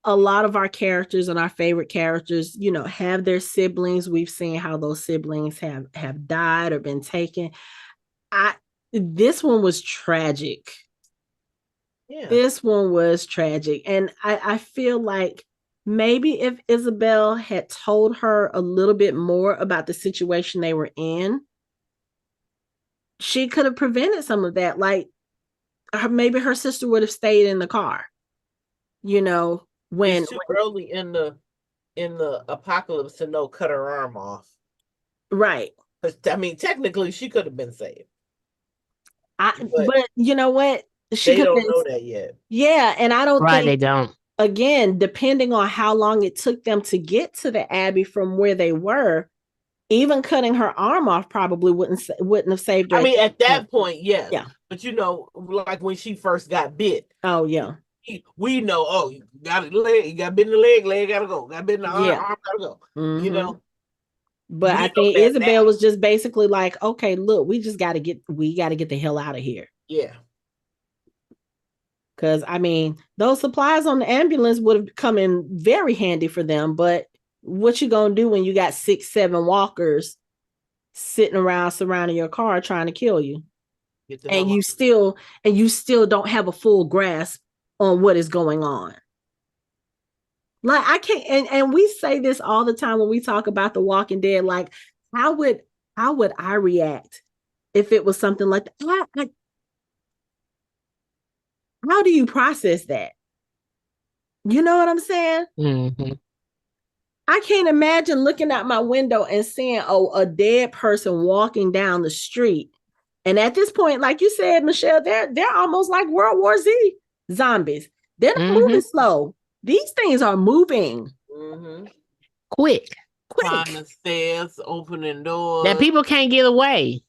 a lot of our characters and our favorite characters, you know, have their siblings. We've seen how those siblings have died or been taken. This one was tragic. Yeah. This one was tragic. And I feel like maybe if Isabel had told her a little bit more about the situation they were in, she could have prevented some of that. Like maybe her sister would have stayed in the car, you know, when it's too early in the apocalypse to know cut her arm off. right. I mean, technically she could have been saved. But you know what? They don't know that yet. Yeah, and I don't think they don't. Again, depending on how long it took them to get to the Abbey from where they were, even cutting her arm off probably wouldn't have saved her. I mean, at that point, yes. Yeah. But you know, like when she first got bit. Oh yeah. We know. Oh, you got a leg. You got bit in the leg gotta go. Got bit in the arm gotta go. Mm-hmm. You know. But I think Isabel was just basically like, okay, look, we got to get the hell out of here. Yeah. Because I mean, those supplies on the ambulance would have come in very handy for them. But what you gonna do when you got 6, 7 walkers sitting around surrounding your car trying to kill you, and you still don't have a full grasp on what is going on? Like I can't, and we say this all the time when we talk about The Walking Dead. Like, how would I react if it was something like that? How do you process that? You know what I'm saying? Mm-hmm. I can't imagine looking out my window and seeing a dead person walking down the street. And at this point, like you said, Michelle, they're almost like World War Z zombies. They're not moving slow. These things are moving quick. Climbing the stairs, opening doors. That people can't get away.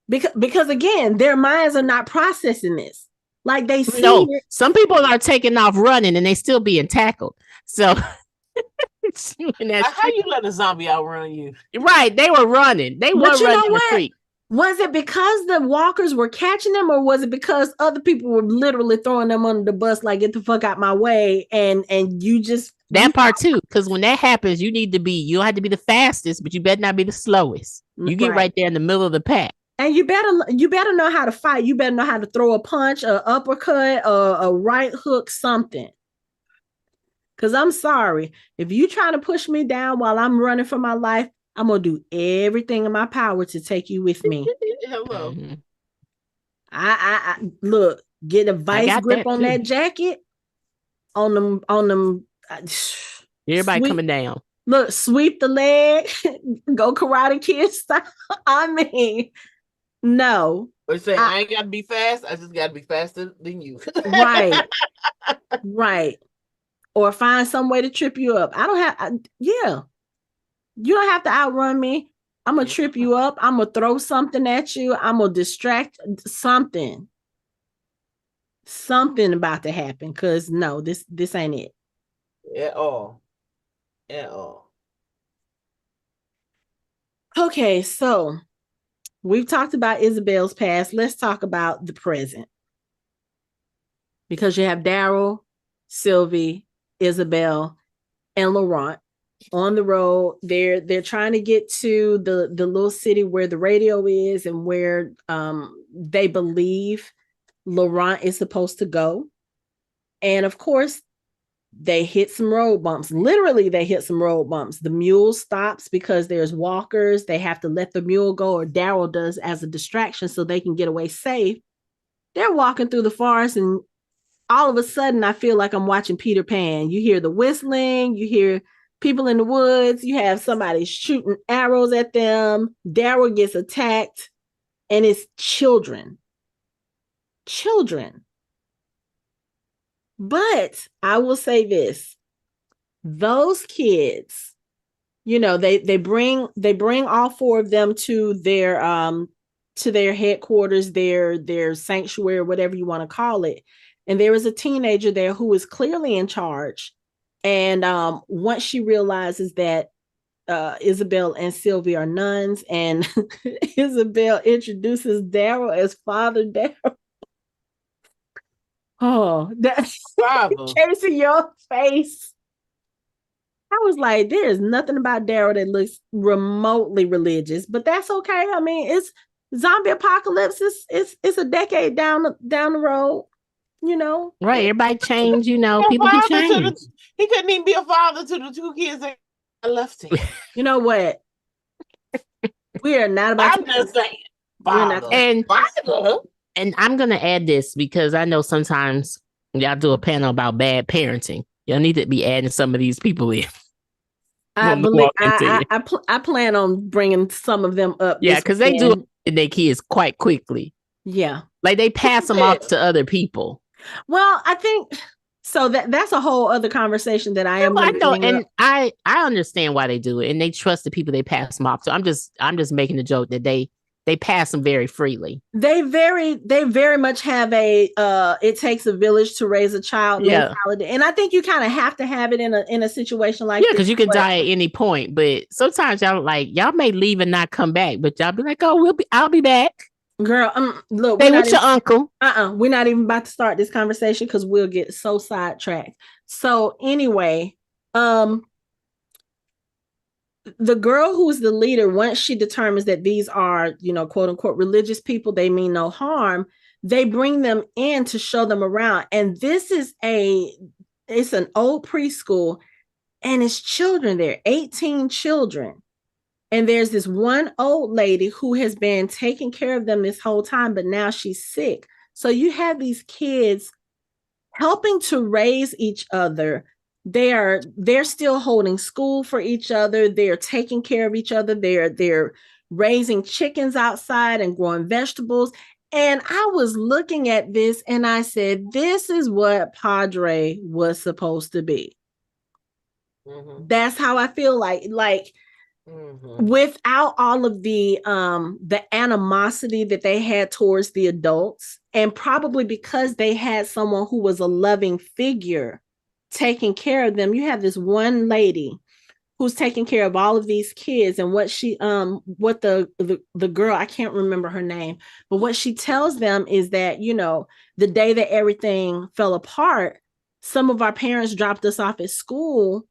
Because again, their minds are not processing this. Like they see it. Some people are taking off running and they still being tackled. So how you let a zombie outrun you? Right. They were running. They were running the street. Was it because the walkers were catching them, or was it because other people were literally throwing them under the bus, like, get the fuck out my way? And you just part too, because when that happens, you don't have to be the fastest, but you better not be the slowest. You get right there in the middle of the pack. And you better know how to fight. You better know how to throw a punch, a uppercut, a right hook, something. Because I'm sorry, if you trying to push me down while I'm running for my life, I'm gonna do everything in my power to take you with me. Hello. Mm-hmm. I look, get a vice grip on that jacket, on them. Everybody coming down. Look, sweep the leg, go Karate Kid style. I mean, no. But say I ain't gotta be fast. I just gotta be faster than you. Right. Right. Or find some way to trip you up. You don't have to outrun me. I'm going to trip you up. I'm going to throw something at you. I'm going to distract something. Something about to happen. Because no, this ain't it. At all. Okay, so we've talked about Isabel's past. Let's talk about the present. Because you have Daryl, Sylvie, Isabel, and Laurent on the road. They're trying to get to the little city where the radio is and where they believe Laurent is supposed to go. And of course, they hit some road bumps. Literally, they hit some road bumps. The mule stops because there's walkers. They have to let the mule go, or Daryl does, as a distraction so they can get away safe. They're walking through the forest, and all of a sudden, I feel like I'm watching Peter Pan. You hear the whistling, you hear people in the woods, you have somebody shooting arrows at them. Daryl gets attacked, and it's children. But I will say this. Those kids they bring all four of them to their headquarters, their sanctuary, whatever you want to call it. And there is a teenager there who is clearly in charge. And once she realizes that Isabelle and Sylvie are nuns, and Isabelle introduces Daryl as Father Daryl. Oh, that's chasing your face. I was like, there is nothing about Daryl that looks remotely religious, but that's okay. I mean, it's zombie apocalypse. It's a decade down the road, Right. Everybody change, people can change. He couldn't even be a father to the two kids that left him. You know what? We are not about I'm just saying. Father. And I'm going to add this because I know sometimes y'all do a panel about bad parenting. Y'all need to be adding some of these people in. I plan on bringing some of them up. Yeah, because they do it to their kids quite quickly. Yeah. Like they pass them off to other people. Well, I think so that's a whole other conversation that I am. I know, and I understand why they do it, and they trust the people they pass them off to. I'm just making the joke that they pass them very freely. They very much have a it takes a village to raise a child mentality, and I think you kind of have to have it in a situation like this. Because you can die at any point, but sometimes y'all may leave and not come back, but y'all be like, oh, I'll be back. Girl, look, stay with your uncle. We're not even about to start this conversation because we'll get so sidetracked. So anyway, the girl who's the leader, once she determines that these are, quote unquote, religious people, they mean no harm, they bring them in to show them around. And this is it's an old preschool, and it's children there, 18 children. And there's this one old lady who has been taking care of them this whole time, but now she's sick. So you have these kids helping to raise each other. They're still holding school for each other. They're taking care of each other. They're raising chickens outside and growing vegetables. And I was looking at this and I said, this is what Padre was supposed to be. Mm-hmm. That's how I feel like. Mm-hmm. Without all of the animosity that they had towards the adults, and probably because they had someone who was a loving figure taking care of them. You have this one lady who's taking care of all of these kids, and what the girl, I can't remember her name, but what she tells them is that, the day that everything fell apart, some of our parents dropped us off at school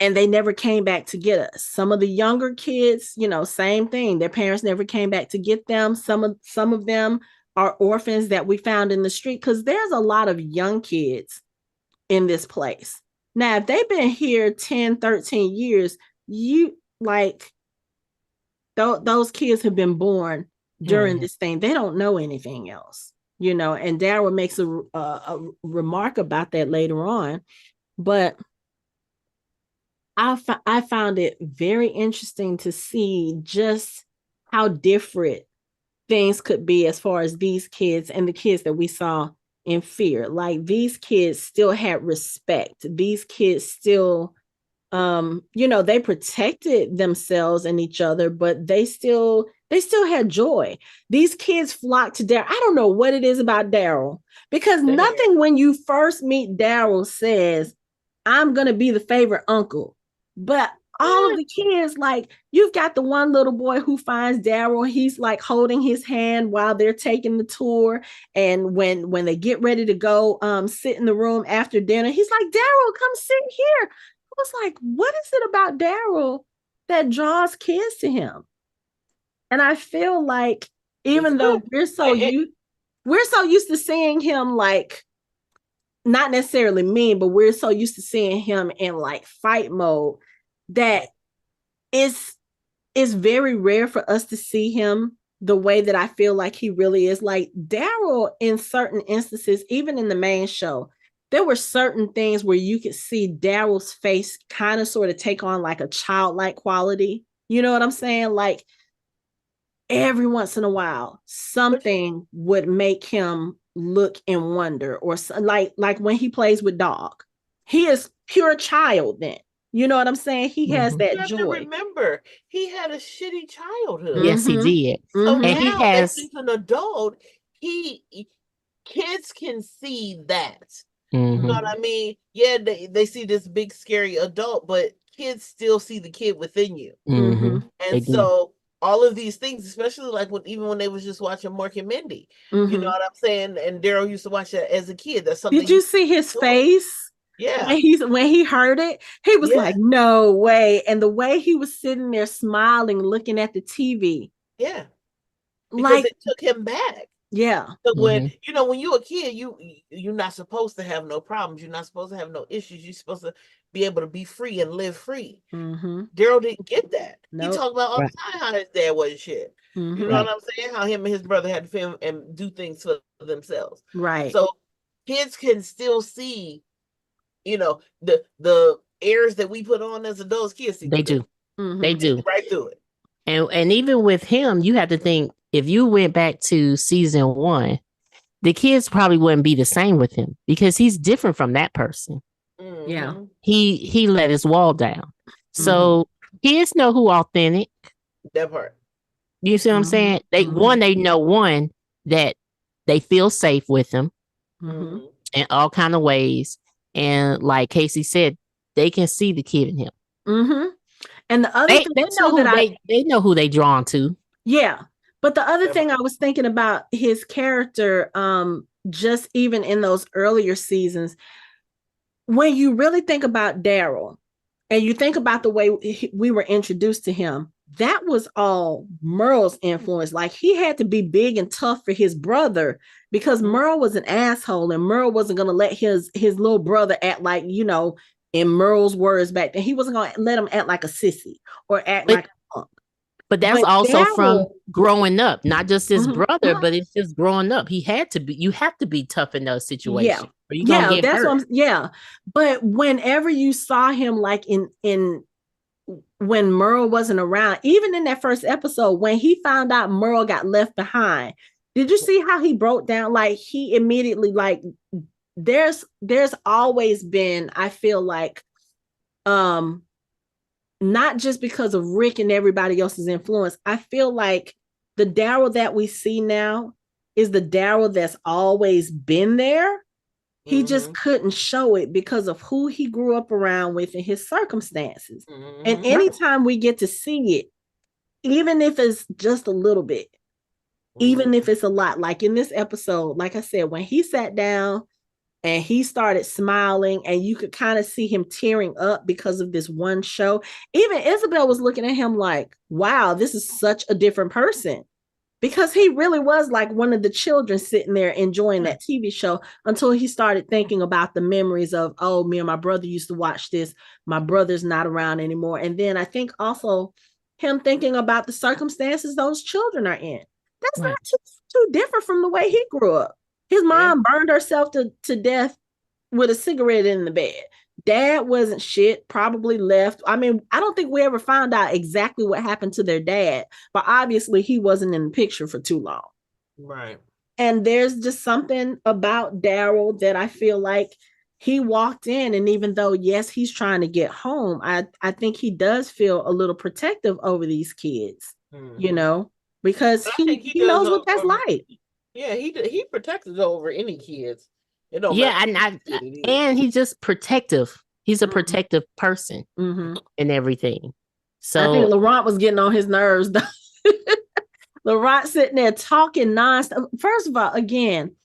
and they never came back to get us. Some of the younger kids, same thing. Their parents never came back to get them. Some of them are orphans that we found in the street, because there's a lot of young kids in this place. Now, if they've been here 10, 13 years, those kids have been born during this thing. They don't know anything else, and Daryl makes a remark about that later on. But I found it very interesting to see just how different things could be as far as these kids and the kids that we saw in Fear. Like, these kids still had respect. These kids still, they protected themselves and each other, but they still had joy. These kids flocked to Daryl. I don't know what it is about Daryl, because nothing when you first meet Daryl says, I'm going to be the favorite uncle. But all of the kids, like, you've got the one little boy who finds Daryl. He's like holding his hand while they're taking the tour. And when they get ready to go sit in the room after dinner, he's like, Daryl, come sit here. I was like, what is it about Daryl that draws kids to him? And I feel like, even though we're so used to seeing him, like, not necessarily mean, but we're so used to seeing him in like fight mode, that it's very rare for us to see him the way that I feel like he really is. Like, Daryl, in certain instances, even in the main show, there were certain things where you could see Daryl's face kind of sort of take on like a childlike quality. You know what I'm saying? Like, every once in a while, something would make him look and wonder, or like when he plays with Dog, he is pure child then. You know what I'm saying? He has Mhm. You that have to joy. remember, he had a shitty childhood. Yes, he Mhm. did. So Mhm. And he now that has he's an adult, he kids can see that. You know mhm. what I mean? Yeah, they see this big scary adult, but kids still see the kid within you. Mhm. They And do. so all of these things, especially like even when they was just watching Mork and Mindy, you know Mhm. what I'm saying? And Daryl used to watch that as a kid. That's something Did you see his enjoyed. face Yeah. when he heard it? He was Yeah. like, "No way!" And the way he was sitting there smiling, looking at the TV, Yeah. Because like, it took him back. yeah, So when Mhm. when you're a kid, you're not supposed to have no problems. You're not supposed to have no issues. You're supposed to be able to be free and live free. mm-hmm. Daryl didn't get that. He Nope. talked about all Right. the time how his dad wasn't shit. You know Mm-hmm. what Right. I'm saying? How him and his brother had to film and do things for themselves. Right. So kids can still see, the airs that we put on as adults. Kids see They through do. it. Mm-hmm. They They see do. right through it. And even with him, you have to think if you went back to season 1, the kids probably wouldn't be the same with him because he's different from that person. Yeah. Mhm. He let his wall down. Mm-hmm. So kids know who authentic. That part. You see what I'm Mm-hmm. saying? They know that they feel safe with him Mm-hmm. Mhm. in all kind of ways. And like Casey said, they can see the kid in him. Mm-hmm. And the other They thing they know too that they know who they drawn to. yeah. But the other That thing I part. was thinking about his character, just even in those earlier seasons, when you really think about Daryl and you think about the way we were introduced to him, that was all Merle's influence. Like he had to be big and tough for his brother because Merle was an asshole and Merle wasn't going to let his little brother act like, in Merle's words back then, he wasn't going to let him act like a sissy or act But like a punk. but that's But also from Daryl, growing up, not just his mhm, brother, mhm. but it's just growing up. He had to be. You have to be tough in those Yeah. situations, or you're gonna Yeah, get that's what hurt. yeah. But whenever you saw him like in when Merle wasn't around, even in that first episode, when he found out Merle got left behind, did you see how he broke down? Like he immediately like there's always been, I feel like, um, not just because of Rick and everybody else's influence. I feel like the Daryl that we see now is the Daryl that's always been there. He just couldn't show it because of who he grew up around with and his circumstances. And Mhm. anytime we get to see it, even if it's just a little bit, even if it's a lot, like in this episode, like I said, when he sat down and he started smiling and you could kind of see him tearing up because of this one show, even Isabel was looking at him like, wow, this is such a different person. Because he really was like one of the children sitting there enjoying that TV show until he started thinking about the memories of, oh, me and my brother used to watch this. My brother's not around anymore. And then I think also him thinking about the circumstances those children are in. That's Right. not too different from the way he grew up. His mom burned herself to death with a cigarette in the bed. Dad wasn't shit, probably left. I mean, I don't think we ever found out exactly what happened to their dad, but obviously he wasn't in the picture for too long. Right. And there's just something about Daryl that I feel like he walked in, and even though, yes, he's trying to get home, I think he does feel a little protective over these kids, because I think he does knows what that's over. like. Yeah, he protects us over any kids. It don't Yeah, matter. and he's just protective. He's a Mhm. protective person Mhm. and everything. I think So Laurent was getting on his nerves. Laurent sitting there talking nonstop. First of all, again,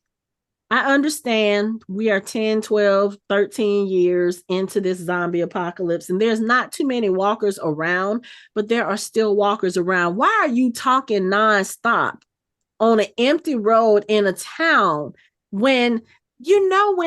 I understand we are 10, 12, 13 years into this zombie apocalypse, and there's not too many walkers around, but there are still walkers around. Why are you talking nonstop on an empty road in a town when But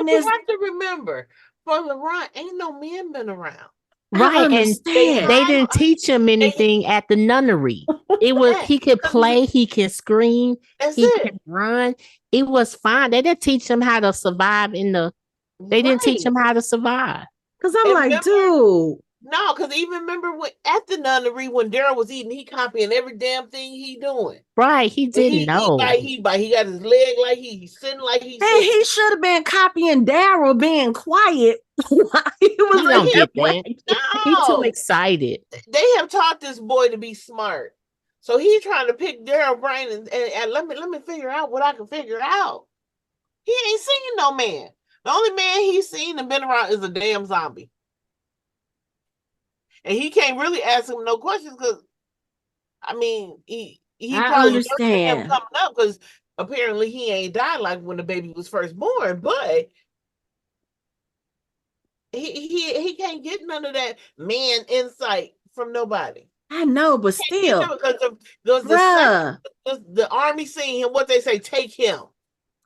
there's you have to remember, for Laurent, ain't no men been around. I right, and understand. they didn't teach him anything at the nunnery. It was he could play, he can scream, That's he it. can run. It was fine. They didn't teach him how to survive They didn't teach him how to survive. Because I'm And like, remember, dude. No, because even remember when at the nunnery when Daryl was eating, he copying every damn thing he doing. Right. He didn't know. He got his leg like he's sitting like he's And sitting. he should have been copying Daryl being quiet while he was He don't get way. that. He too excited. They have taught this boy to be smart. So he's trying to pick Daryl brain and let me figure out what I can figure out. He ain't seen no man. The only man he's seen and been around is a damn zombie. And he can't really ask him no questions because, I mean, he I probably learned him understand. coming up because apparently he ain't died like when the baby was first born, but he can't get none of that man insight from nobody. I know, but still, Because the army seen him, what they say, take him.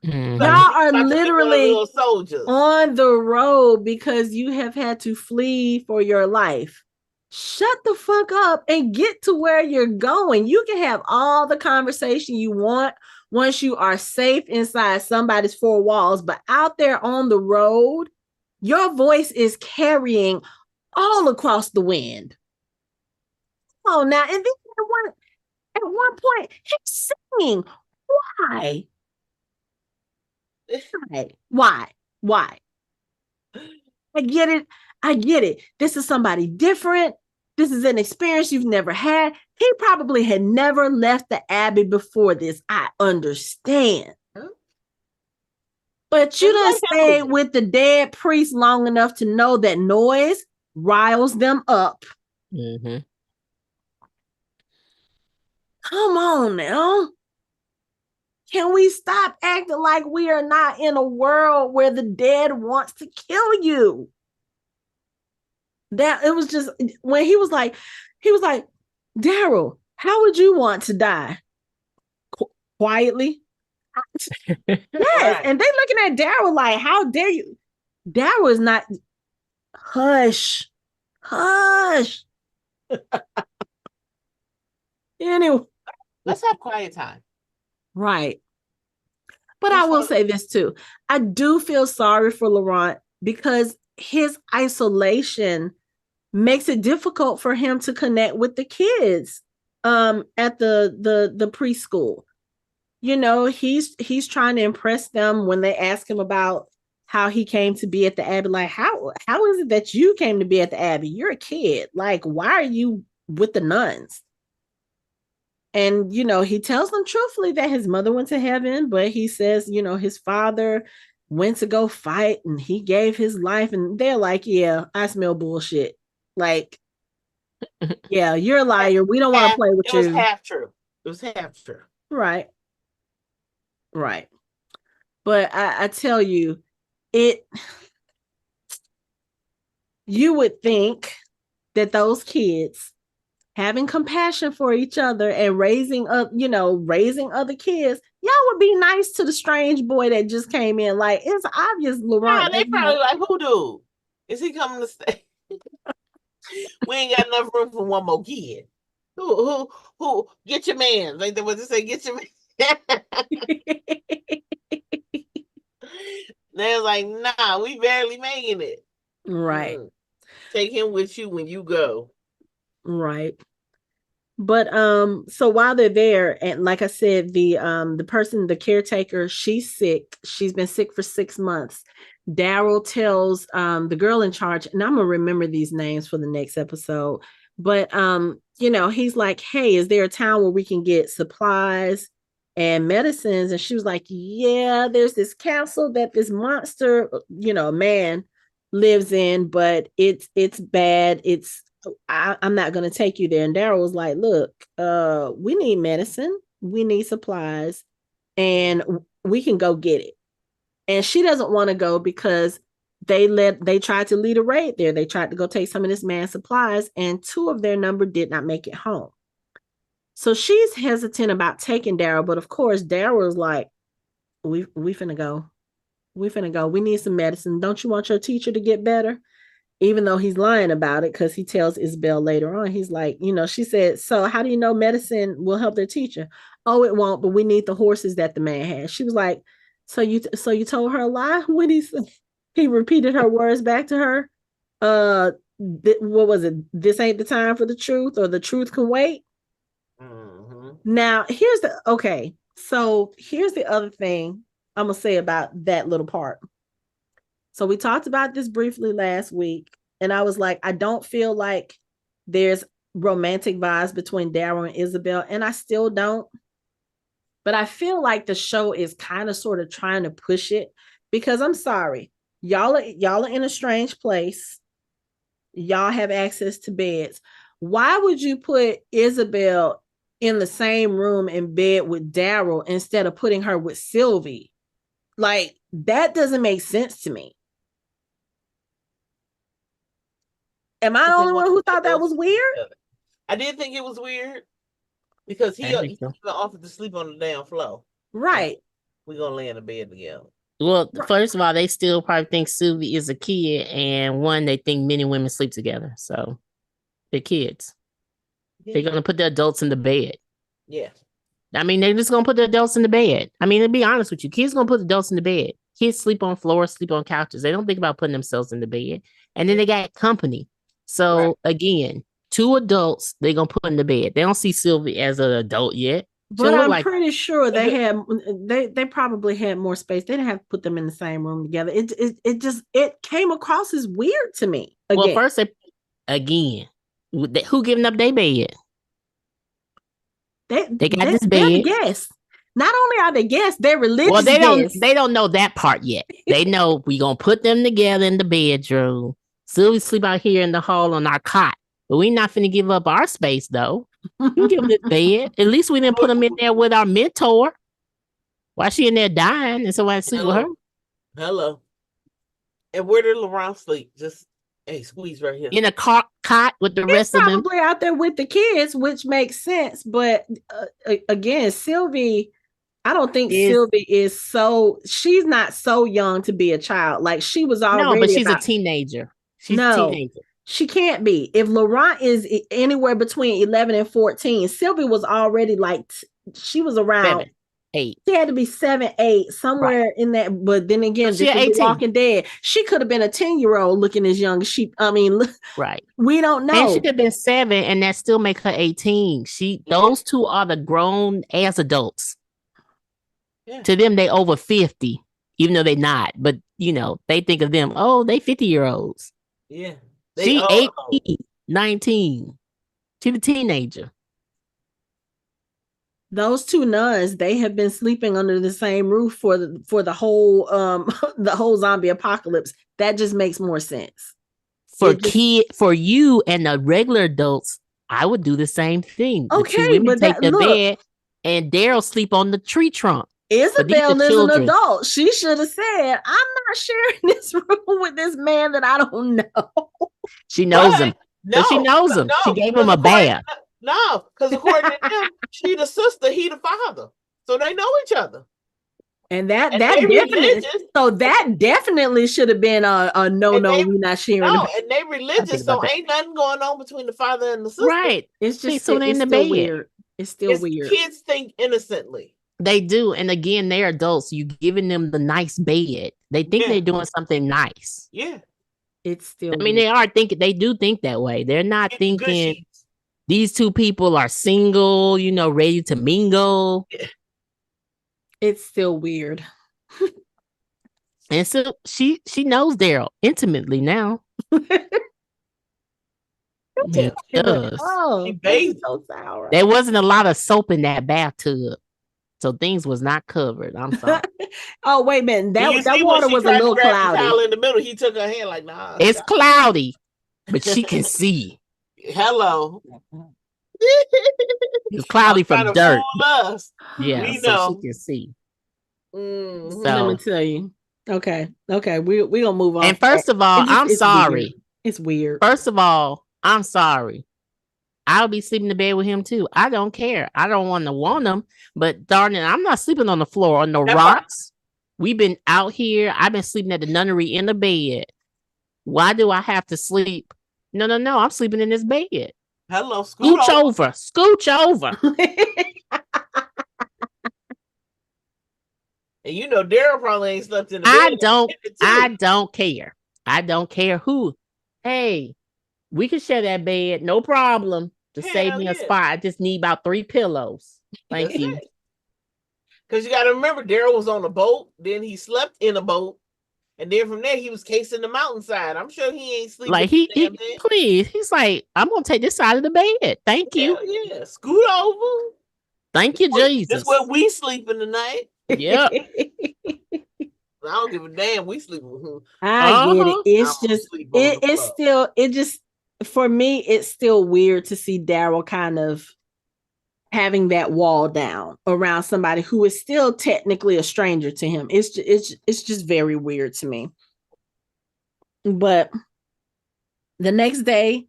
Mhm. Like, y'all are he's about to be one of literally those soldiers. on the road because you have had to flee for your life. Shut the fuck up and get to where you're going. You can have all the conversation you want once you are safe inside somebody's four walls, but out there on the road, your voice is carrying all across the wind. Oh, now, and then at one point, he's singing. Why? Why? I get it. I get it. This is somebody different. This is an experience you've never had. He probably had never left the Abbey before this. I understand. But you done stayed with the dead priest long enough to know that noise riles them up. Mm-hmm. Come on now. Can we stop acting like we are not in a world where the dead wants to kill you? That it was just when he was like, Daryl, how would you want to die? Quietly. Yes. Right. And they looking at Daryl like, how dare you? Daryl is not. Hush. Anyway, let's have quiet time. Right. But I will say this too. I do feel sorry for Laurent because his isolation makes it difficult for him to connect with the kids at the preschool. You know, he's trying to impress them when they ask him about how he came to be at the Abbey. Like, how is it that you came to be at the Abbey? You're a kid. Like, why are you with the nuns? And, you know, he tells them truthfully that his mother went to heaven, but he says, you know, his father went to go fight and he gave his life. And they're like, yeah, I smell bullshit. Like, yeah, you're a liar. We don't want to play with you. It was half true. It was half true. Right. But I tell you, you would think that those kids having compassion for each other and raising other kids, y'all would be nice to the strange boy that just came in. Like, it's obvious Laurent. Yeah, they probably like, who dude? Is he coming to stay? We ain't got enough room for one more kid. Who get your man? Like what they say, get your man. They're like, nah, we barely making it. Right. Take him with you when you go. Right. But so while they're there, and like I said, the person, the caretaker, she's sick. She's been sick for 6 months. Daryl tells the girl in charge, and I'm gonna remember these names for the next episode. But you know, he's like, hey, is there a town where we can get supplies and medicines? And she was like, yeah, there's this castle that this monster, you know, man lives in, but it's bad. I'm not going to take you there. And Daryl was like, look, we need medicine, we need supplies, and we can go get it. And she doesn't want to go because they tried to lead a raid there. They tried to go take some of this man's supplies, and 2 of their number did not make it home. So she's hesitant about taking Daryl, but of course Daryl is like, we finna go. We need some medicine. Don't you want your teacher to get better? Even though he's lying about it, because he tells Isabelle later on, he's like, you know, she said, so how do you know medicine will help their teacher? Oh, it won't, but we need the horses that the man has. She was like, so you told her a lie? When he repeated her words back to her. what was it? This ain't the time for the truth, or the truth can wait. Now, here's the other thing I'm gonna say about that little part. So we talked about this briefly last week, and I was like, I don't feel like there's romantic vibes between Daryl and Isabel, and I still don't. But I feel like the show is kind of sort of trying to push it, because I'm sorry, y'all are in a strange place. Y'all have access to beds. Why would you put Isabel in the same room in bed with Daryl instead of putting her with Sylvie? Like, that doesn't make sense to me. Am I the only one who thought that was weird? I did think it was weird, because he even offered to sleep on the damn floor. Right. We're going to lay in the bed together. Well, first of all, they still probably think Sylvie is a kid, and they think men and women sleep together. So they're kids. Yeah. They're going to put the adults in the bed. Yeah. I mean, they're just going to put the adults in the bed. I mean, to be honest with you, kids going to put the adults in the bed. Kids sleep on floors, sleep on couches. They don't think about putting themselves in the bed. And then they got company. So again, 2 adults they're going to put in the bed. They don't see Sylvie as an adult yet. But I'm pretty sure they probably had more space. They didn't have to put them in the same room together. It came across as weird to me. Well, first, who giving up their bed? They got this bed. They're the guests. Not only are they guests, they're religious. Well, guests. They don't know that part yet. They know we gonna put them together in the bedroom. Sylvie sleep out here in the hall on our cot, but we not finna give up our space though. You can give them this bed. At least we didn't put them in there with our mentor. Why she in there dying and somebody sleep with her? Hello. And where did Laurent sleep? Just squeeze right here. In a cot with the rest of them. Probably out there with the kids, which makes sense. But again, Sylvie, I don't think Sylvie is she's not so young to be a child. Like, she was already. No, but she's a teenager. She's a teenager. She can't be. If Laurent is anywhere between 11 and 14, Sylvie was already she was around 7, 8. She had to be 7, 8, somewhere in that. But then again, this is Walking Dead. She could have been a 10-year-old looking as young as she. I mean, right. We don't know. And she could have been 7, and that still make her 18. Those 2 are the grown as adults. Yeah. To them, they over 50, even though they're not. But they think of them. Oh, they 50-year-olds. Yeah. She 18, 19. She's a teenager. Those 2 nuns, they have been sleeping under the same roof for the whole the whole zombie apocalypse. That just makes more sense. For you and the regular adults, I would do the same thing. Okay, the 2 women take the bed, and Daryl sleep on the tree trunk. Isabel is an adult. She should have said, "I'm not sharing this room with this man that I don't know." She knows him. No, she knows him. She gave him a bath. No, because according to them, she the sister, he the father, so they know each other. And that definitely should have been a no. We're not sharing. No, and they religious, so ain't nothing going on between the father and the sister. Right. It's just so in the bed. Weird. It's still weird. Kids think innocently. They do, and again, they're adults. You giving them the nice bed. They think they're doing something nice. Yeah. It's still. I mean, they are thinking. They do think that way. They're not thinking these 2 people are single. Ready to mingle. Yeah. It's still weird. And so she knows Daryl intimately now. Yeah, she does. She bathed. So sour. There wasn't a lot of soap in that bathtub, so things was not covered. I'm sorry. Oh, wait a minute. That water was a little cloudy. In the middle, he took her hand like, nah. It's cloudy, but she can see. Hello. It's cloudy from dirt. Yeah, we so know. she can see. So let me tell you. Okay, we gonna move on. And first of all, I'm sorry. Weird. It's weird. First of all, I'm sorry. I'll be sleeping in bed with him too. I don't care. I don't want him, but darn it, I'm not sleeping on the floor on no rocks. We've been out here. I've been sleeping at the nunnery in the bed. Why do I have to sleep? No. I'm sleeping in this bed. Hello, scooch over. And Daryl probably ain't slept in the bed. I don't care. I don't care who. Hey, We can share that bed, no problem. To save me a spot, I just need about 3 pillows. Thank you. Because you got to remember, Daryl was on a boat, then he slept in a boat, and then from there he was casing the mountainside. I'm sure he ain't sleeping. Like please, he's like, I'm gonna take this side of the bed. Thank you. Yeah, scoot over. Thank you, Jesus. That's where we sleeping tonight. Yep. I don't give a damn. We sleep. I get it. It's just it's still for me, it's still weird to see Daryl kind of having that wall down around somebody who is still technically a stranger to him. It's just very weird to me. But the next day,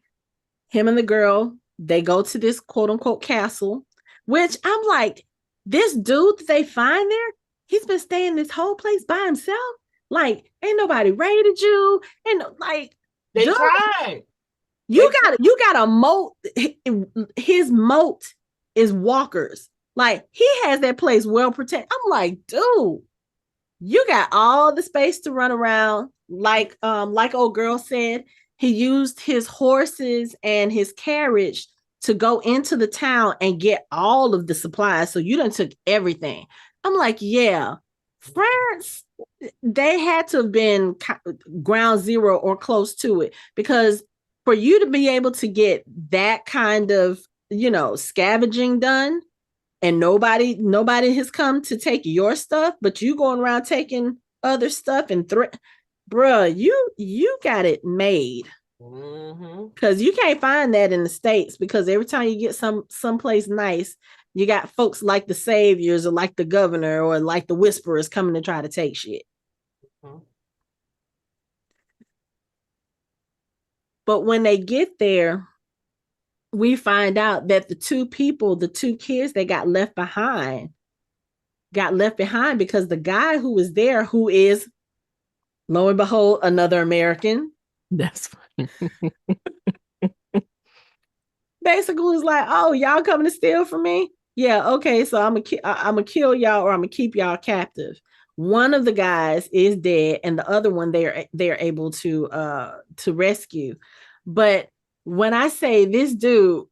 him and the girl, they go to this quote unquote castle, which I'm like, this dude that they find there, he's been staying this whole place by himself. Like, ain't nobody raided you. And like, they tried. You got a moat. His moat is walkers. Like, he has that place well protected. I'm like, dude, you got all the space to run around. Like old girl said, he used his horses and his carriage to go into the town and get all of the supplies. So you done took everything. I'm like, yeah, France, they had to have been ground zero or close to it, because for you to be able to get that kind of, scavenging done, and nobody has come to take your stuff, but you going around taking other stuff and bruh, you got it made. Because you can't find that in the States, because every time you get someplace nice, you got folks like the saviors or like the governor or like the whisperers coming to try to take shit. But when they get there, we find out that the two kids that got left behind because the guy who was there, who is, lo and behold, another American. That's funny. Basically was like, oh, y'all coming to steal from me? Yeah, okay, so I'm gonna kill y'all, or I'm gonna keep y'all captive. One of the guys is dead, and the other one they're able to rescue. But when I say this dude,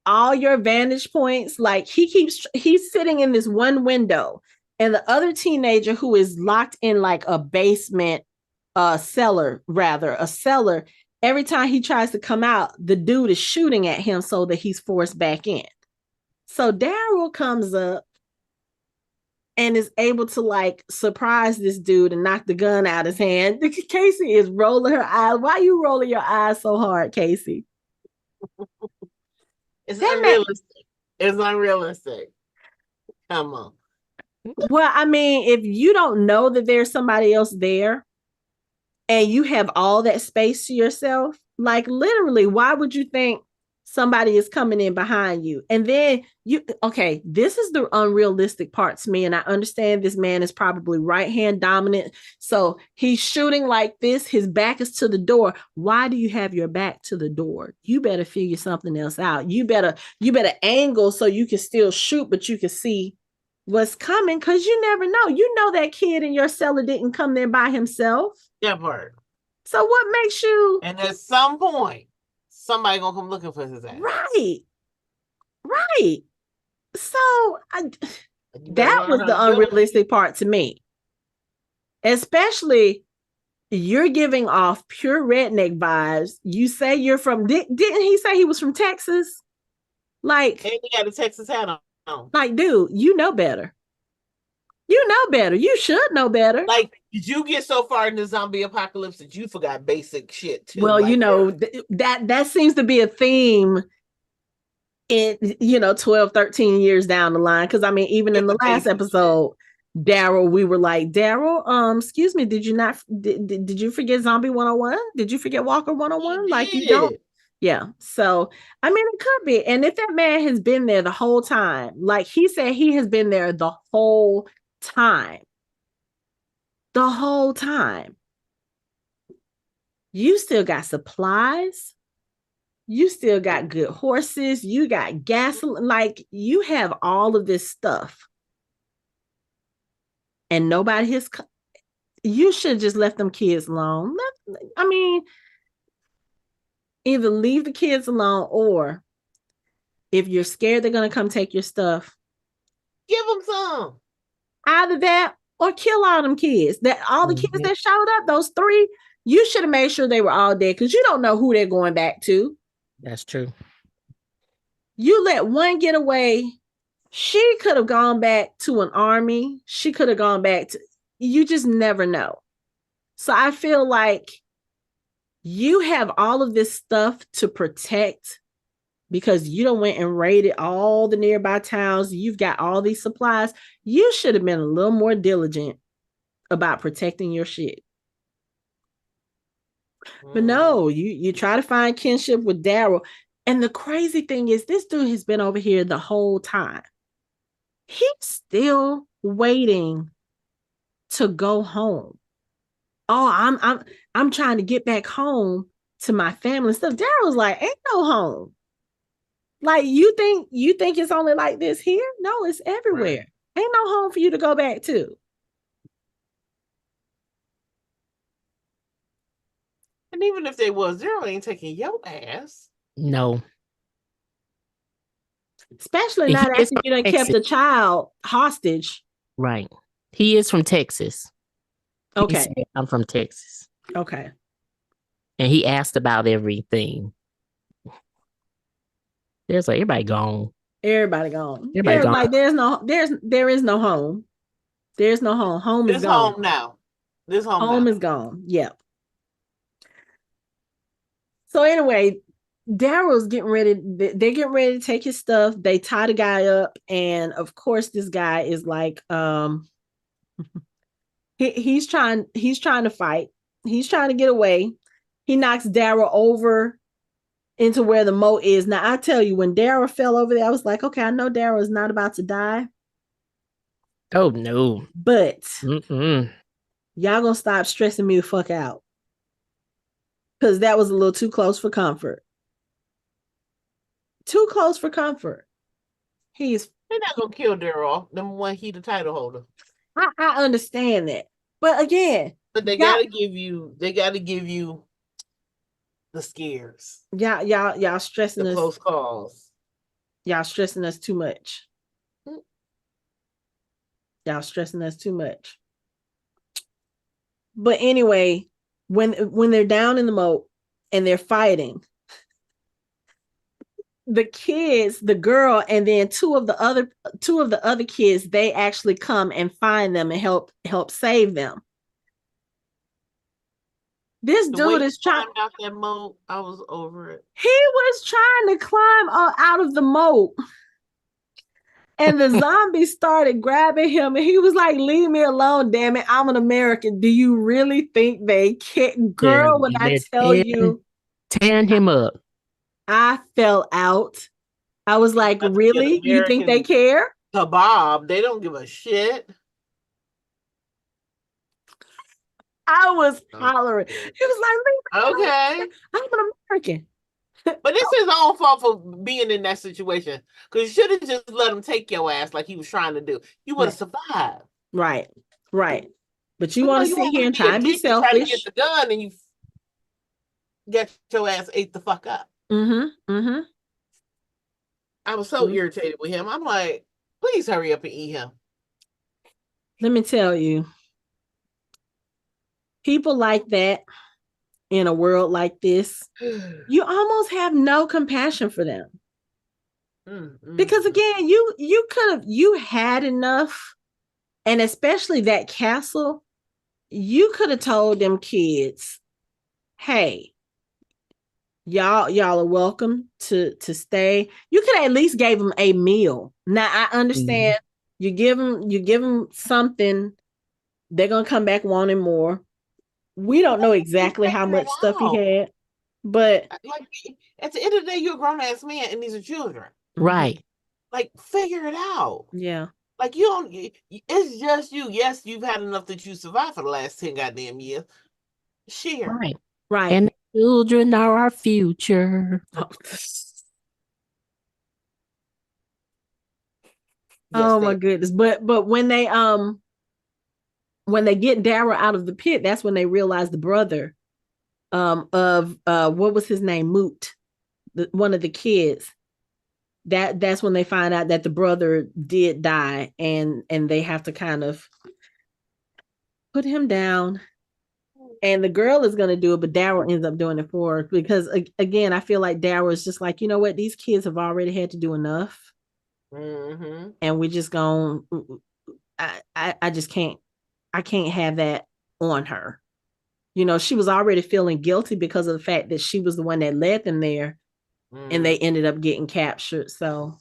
all your vantage points, like he's sitting in this one window, and the other teenager who is locked in like a basement cellar, every time he tries to come out, the dude is shooting at him so that he's forced back in. So Daryl comes up and is able to like surprise this dude and knock the gun out of his hand. Casey is rolling her eyes. Why are you rolling your eyes so hard, Casey? It's unrealistic. It's unrealistic. Come on. Well, I mean, if you don't know that there's somebody else there and you have all that space to yourself, like literally, why would you think somebody is coming in behind you? And then this is the unrealistic part to me. And I understand this man is probably right-hand dominant. So he's shooting like this. His back is to the door. Why do you have your back to the door? You better figure something else out. You better angle so you can still shoot, but you can see what's coming, because you never know. You know that kid in your cellar didn't come there by himself. That part. So what makes you? And at some point, somebody gonna come looking for his ass. Right. So that was the unrealistic part to me. Especially, you're giving off pure redneck vibes. You say you're from, didn't he say he was from Texas? Like, and he got a Texas hat on. Like, dude, you know better. You know better. You should know better. Like, did you get so far in the zombie apocalypse that you forgot basic shit too? Well, that seems to be a theme in 12, 13 years down the line. Because I mean, even in the last episode, Daryl, we were like, Daryl, excuse me, did you forget Zombie 101? Did you forget Walker 101? Like, you don't. Yeah. So, I mean, it could be. And if that man has been there the whole time, like he said, he has been there the whole time. The whole time. You still got supplies. You still got good horses. You got gasoline. Like, you have all of this stuff. And nobody has. You should just left them kids alone. I mean, Either leave the kids alone, or if you're scared they're going to come take your stuff, give them some. Either that or kill all them kids. That all the kids that showed up, those 3, you should have made sure they were all dead, because you don't know who they're going back to. That's true. You let one get away. She could have gone back to an army. She could have gone back to, you just never know. So I feel like you have all of this stuff to protect because you done went and raided all the nearby towns. You've got all these supplies. You should have been a little more diligent about protecting your shit. But no, you try to find kinship with Daryl. And the crazy thing is, this dude has been over here the whole time. He's still waiting to go home. Oh, I'm trying to get back home to my family and stuff. Daryl's like, ain't no home. Like, you think it's only like this here? No, it's everywhere. Right. Ain't no home for you to go back to. And even if they was, Daryl ain't taking your ass. No. Especially not after you done kept a child hostage. Right. He is from Texas. Okay. I'm from Texas. Okay. And he asked about everything. There's like everybody gone. Everybody gone. Everybody gone. Like there is no home. There's no home. Home is gone. Home now. This home is gone. Yep. So anyway, Daryl's getting ready. They're getting ready to take his stuff. They tie the guy up, and of course, this guy is like, he's trying to fight. He's trying to get away. He knocks Daryl over into where the moat is. Now, I tell you, when Daryl fell over there, I was like, okay, I know Daryl is not about to die. Oh no! But y'all gonna stop stressing me the fuck out, because that was a little too close for comfort. Too close for comfort. They're not gonna kill Daryl. Number one, he the title holder. I understand that, but again, they gotta give you the scares. Y'all stressing the us. Close calls. Y'all stressing us too much. Y'all stressing us too much. But anyway, when they're down in the moat and they're fighting, the kids, the girl, and then two of the other kids, they actually come and find them and help save them. This dude is trying out that moat. I was over it. He was trying to climb out of the moat, and the zombie started grabbing him, and he was like, "Leave me alone, damn it! I'm an American. Do you really think they can't, girl? When I tell you, tearing him up, I fell out. I was like, really? You think they care? Kebab, they don't give a shit. I was hollering. He was like, okay, I'm an American. But it's his own fault for being in that situation, because you should have just let him take your ass like he was trying to do. You would have survived. Right. But you want to sit here and try and be selfish. Try to get the gun and you get your ass ate the fuck up. I was so irritated with him. I'm like, please hurry up and eat him. Let me tell you, people like that in a world like this, you almost have no compassion for them. Because again, you had enough, and especially that castle, you could have told them kids, hey, y'all are welcome to stay. You could at least gave them a meal. Now I understand you give them something, they're gonna come back wanting more. We don't know exactly how much stuff he had, but like at the end of the day, you're a grown ass man and these are children. Right. Like, figure it out. Yeah. Like, you don't, it's just you. Yes, you've had enough that you survived for the last 10 goddamn years. Share. Right. And the children are our future. Oh my goodness. But when they get Daryl out of the pit, that's when they realize the brother of what was his name, Moot, one of the kids. That's when they find out that the brother did die, and they have to kind of put him down. And the girl is going to do it, but Daryl ends up doing it for her because, again, I feel like Daryl is just like, you know what? These kids have already had to do enough. And we're just going, I just can't, I can't have that on her. You know, she was already feeling guilty because of the fact that she was the one that led them there, and they ended up getting captured. So,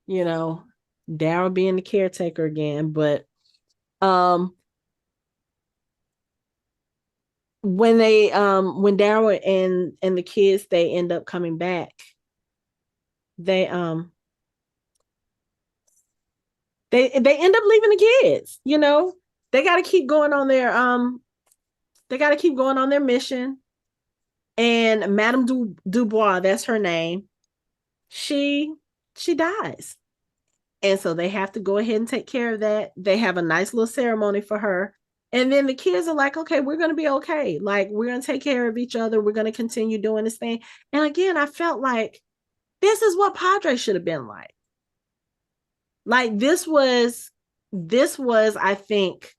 you know, Daryl being the caretaker again. But when Daryl and the kids, they end up coming back, they end up leaving the kids. You know, they got to keep going on their mission. And Madame Dubois, that's her name, she dies. And so they have to go ahead and take care of that. They have a nice little ceremony for her. And then the kids are like, okay, we're going to be okay. Like, we're going to take care of each other. We're going to continue doing this thing. And again, I felt like this is what Padre should have been like. Like, this was, I think,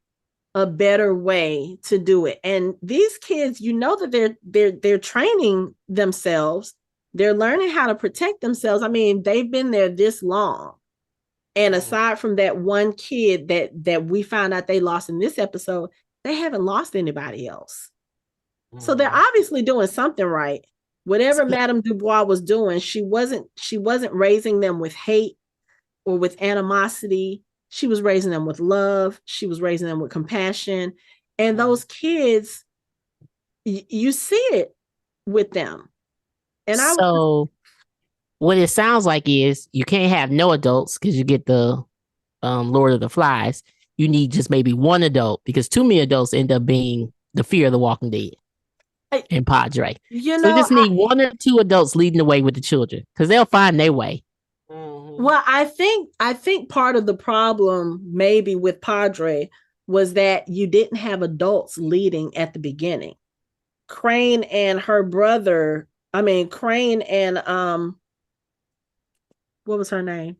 a better way to do it. And these kids, you know, that they're training themselves. They're learning how to protect themselves. I mean, they've been there this long. And aside from that one kid that we found out they lost in this episode, they haven't lost anybody else. So they're obviously doing something right. Whatever Madame Dubois was doing, she wasn't raising them with hate or with animosity. She was raising them with love. She was raising them with compassion. And those kids, you see it with them. And what it sounds like is you can't have no adults because you get the Lord of the Flies. You need just maybe one adult because too many adults end up being the fear of the Walking Dead and Padre. You just need one or two adults leading the way with the children because they'll find their way. Well, I think part of the problem maybe with Padre was that you didn't have adults leading at the beginning. Crane and her brother, Crane and what was her name?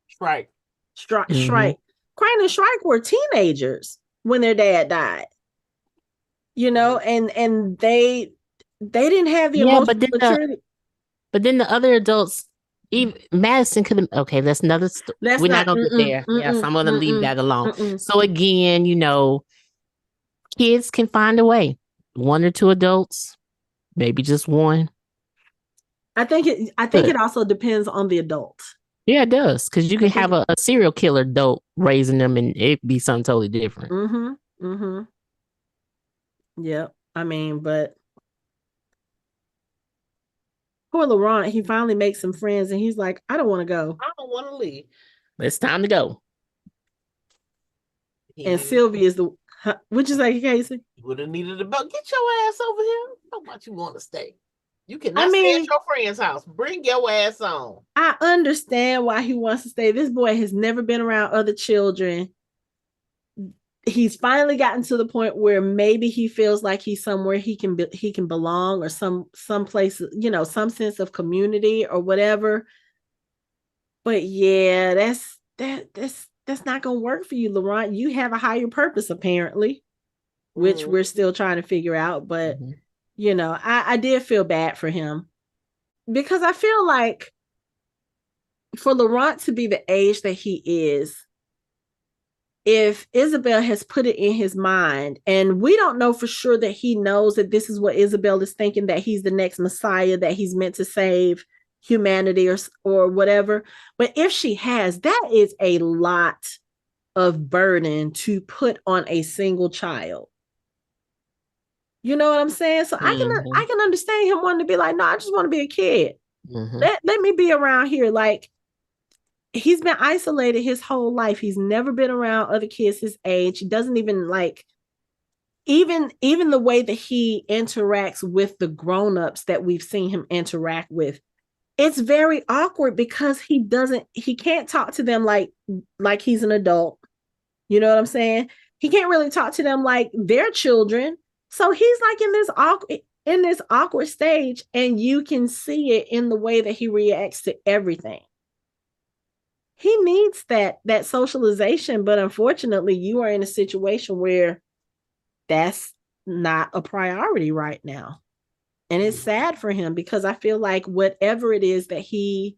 Shrike. Shrike. Crane and Shrike were teenagers when their dad died. You know, and they didn't have the emotional maturity. But then the other adults, even Madison could have. Okay, that's another. We're not gonna get there. Yes, I'm gonna leave that alone. So again, you know, kids can find a way. One or two adults, maybe just one. I think it also depends on the adult. Yeah, it does. Because you can have a serial killer adult raising them and it'd be something totally different. Yeah. But poor Laurent, he finally makes some friends and he's like, I don't want to go. I don't want to leave. It's time to go. And Sylvie is which is like, Casey? You would have needed a belt. Get your ass over here. How about you want to stay? You cannot stay at your friend's house. Bring your ass on. I understand why he wants to stay. This boy has never been around other children. He's finally gotten to the point where maybe he feels like he's somewhere he can belong, or some place, you know, some sense of community or whatever. But yeah, that's not gonna work for you, Laurent. You have a higher purpose apparently, which we're still trying to figure out. But you know, I did feel bad for him because I feel like for Laurent to be the age that he is, if Isabelle has put it in his mind, and we don't know for sure that he knows that this is what Isabelle is thinking, that he's the next Messiah, that he's meant to save humanity or whatever. But if she has, that is a lot of burden to put on a single child. You know what I'm saying? So I can understand him wanting to be like, no, I just want to be a kid. Let me be around here. Like, he's been isolated his whole life. He's never been around other kids his age. He doesn't even like, even the way that he interacts with the grown-ups that we've seen him interact with, it's very awkward because he can't talk to them like he's an adult. You know what I'm saying? He can't really talk to them like they're children. So he's like in this awkward, in this awkward stage, and you can see it in the way that he reacts to everything. He needs that socialization, but unfortunately, you are in a situation where that's not a priority right now. And it's sad for him because I feel like whatever it is that he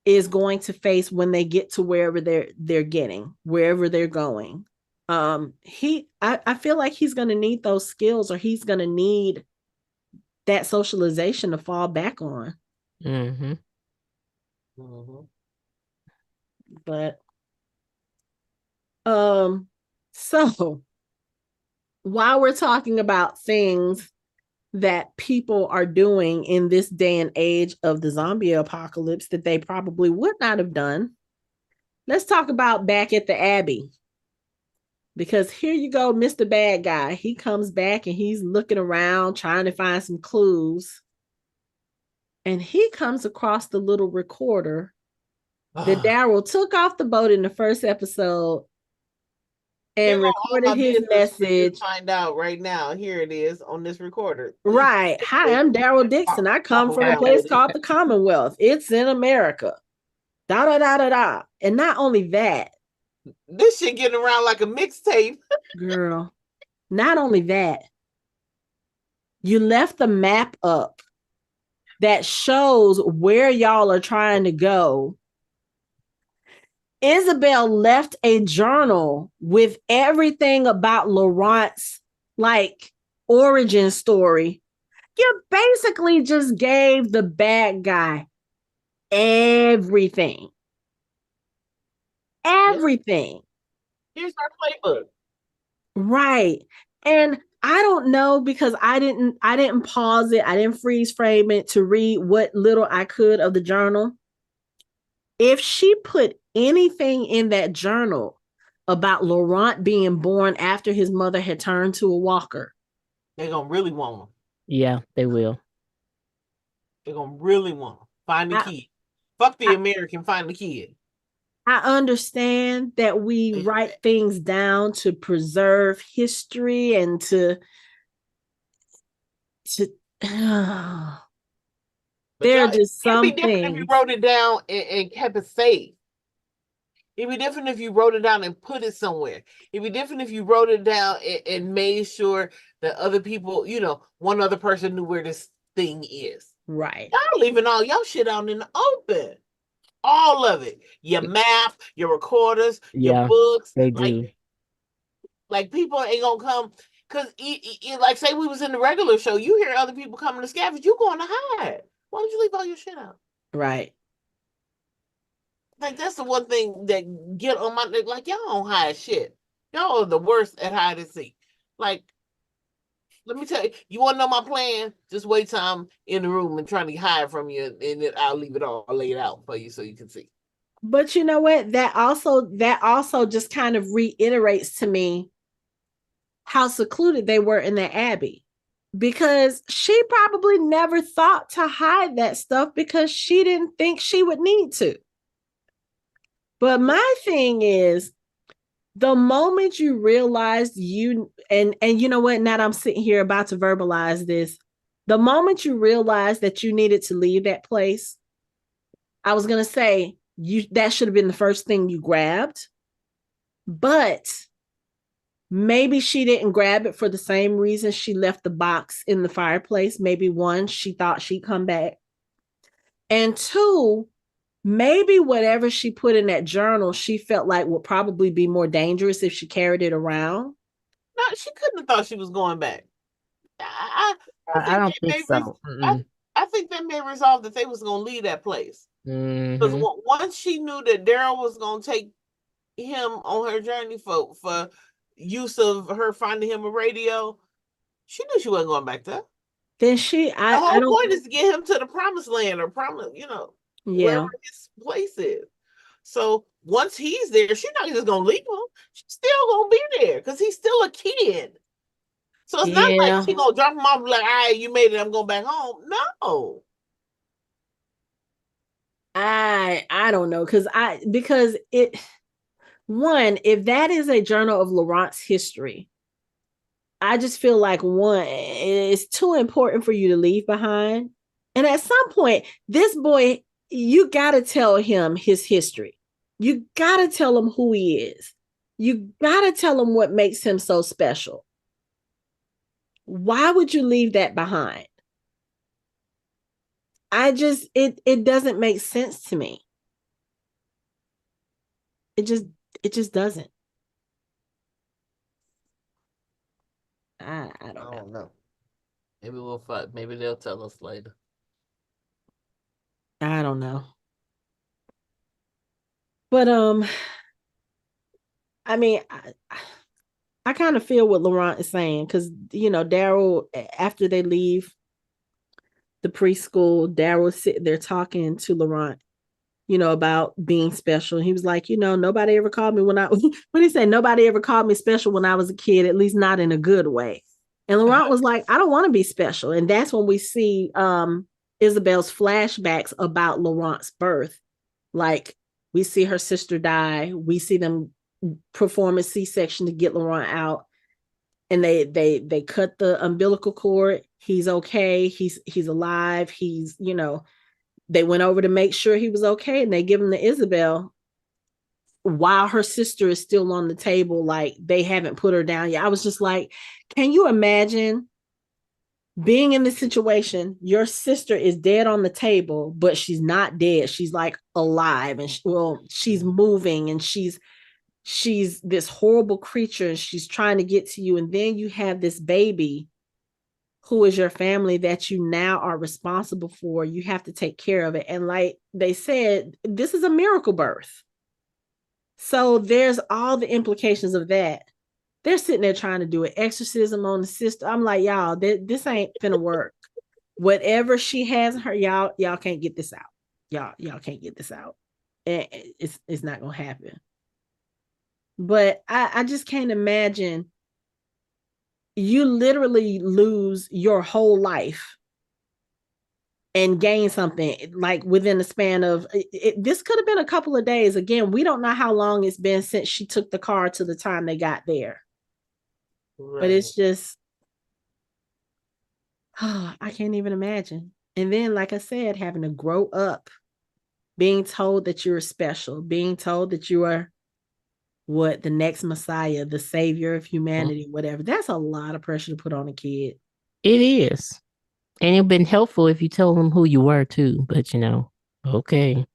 is going to face when they get to wherever wherever they're going, I feel like he's going to need those skills, or he's going to need that socialization to fall back on. Mm-hmm. Mm-hmm. But so while we're talking about things that people are doing in this day and age of the zombie apocalypse that they probably would not have done, let's talk about back at the Abbey. Because here you go, Mr. Bad Guy. He comes back and he's looking around trying to find some clues. And he comes across the little recorder that Daryl took off the boat in the first episode and recorded his message. Find out right now. Here it is on this recorder. Right. Hi, I'm Daryl Dixon. I come from a place called the Commonwealth. It's in America. Da da da da da. And not only that, this shit getting around like a mixtape. Girl, not only that, you left the map up that shows where y'all are trying to go. Isabelle left a journal with everything about Laurent's origin story. You basically just gave the bad guy everything. Everything. Here's our playbook. Right. And I don't know, because I didn't pause it. I didn't freeze frame it to read what little I could of the journal. If she put anything in that journal about Laurent being born after his mother had turned to a walker, they're going to really want him. Yeah, they will. They're going to really want him. Find the kid. Fuck the American, find the kid. I understand that we write things down to preserve history and to there are just some things. It'd be different if you wrote it down and kept it safe. It'd be different if you wrote it down and put it somewhere. It'd be different if you wrote it down and made sure that other people, one other person knew where this thing is. Right. Y'all leaving all y'all shit out in the open. All of it. Your math, your recorders, your books. They do. Like people ain't gonna come. Because, like, say we was in the regular show, you hear other people coming to scavenge, you going to hide. Why don't you leave all your shit out? Right. Like, that's the one thing that get on my, like, y'all don't hide shit. Y'all are the worst at hide and seek. Like, let me tell you, you want to know my plan? Just wait till I'm in the room and trying to hide from you, and then I'll leave it all laid out for you so you can see. But you know what? That also just kind of reiterates to me how secluded they were in the Abbey, because she probably never thought to hide that stuff because she didn't think she would need to. But my thing is, the moment you realize and you know what, now that I'm sitting here about to verbalize this, the moment you realize that you needed to leave that place, I was going to say that should have been the first thing you grabbed, but maybe she didn't grab it for the same reason she left the box in the fireplace. Maybe one, she thought she'd come back. And two, maybe whatever she put in that journal, she felt like would probably be more dangerous if she carried it around. No, she couldn't have thought she was going back. I don't think so. I think they may resolve that they was going to leave that place. Because once she knew that Daryl was going to take him on her journey for use of her finding him a radio, she knew she wasn't going back there. Then the whole point is to get him to the promised land or wherever his place is. So once he's there, she's not just gonna leave him. She's still gonna be there because he's still a kid. So it's not like she's gonna drop him off like, all right, you made it, I'm going back home. No. I don't know, because if that is a journal of Laurent's history, I just feel like one, it's too important for you to leave behind. And at some point, this boy, you got to tell him his history. You got to tell him who he is. You got to tell him what makes him so special. Why would you leave that behind? It doesn't make sense to me. It just doesn't. I don't know. Maybe we'll find. Maybe they'll tell us later. I don't know. But I mean, I kind of feel what Laurent is saying because Daryl, after they leave the preschool, Daryl was sitting there talking to Laurent, about being special. He was like, nobody ever called me when he said nobody ever called me special when I was a kid, at least not in a good way. And Laurent was like, I don't want to be special. And that's when we see Isabel's flashbacks about Laurent's birth. Like, we see her sister die. We see them perform a C-section to get Laurent out. And they cut the umbilical cord. He's okay. He's alive. He's, they went over to make sure he was okay, and they give him to Isabel while her sister is still on the table. Like, they haven't put her down yet. I was just like, can you imagine being in this situation? Your sister is dead on the table, but she's not dead. She's like alive, and she's moving, and she's this horrible creature, and she's trying to get to you. And then you have this baby who is your family that you now are responsible for. You have to take care of it. And like they said, this is a miracle birth. So there's all the implications of that. They're sitting there trying to do an exorcism on the sister. I'm like, y'all, this ain't finna work. Whatever she has her, y'all can't get this out. Y'all can't get this out. It's not gonna happen. But I just can't imagine you literally lose your whole life and gain something like within the span of this could have been a couple of days. Again, we don't know how long it's been since she took the car to the time they got there. Right. But it's just, I can't even imagine. And then, like I said, having to grow up, being told that you're special, being told that you are the next Messiah, the savior of humanity, whatever. That's a lot of pressure to put on a kid. It is. And it'd been helpful if you told them who you were too, but okay.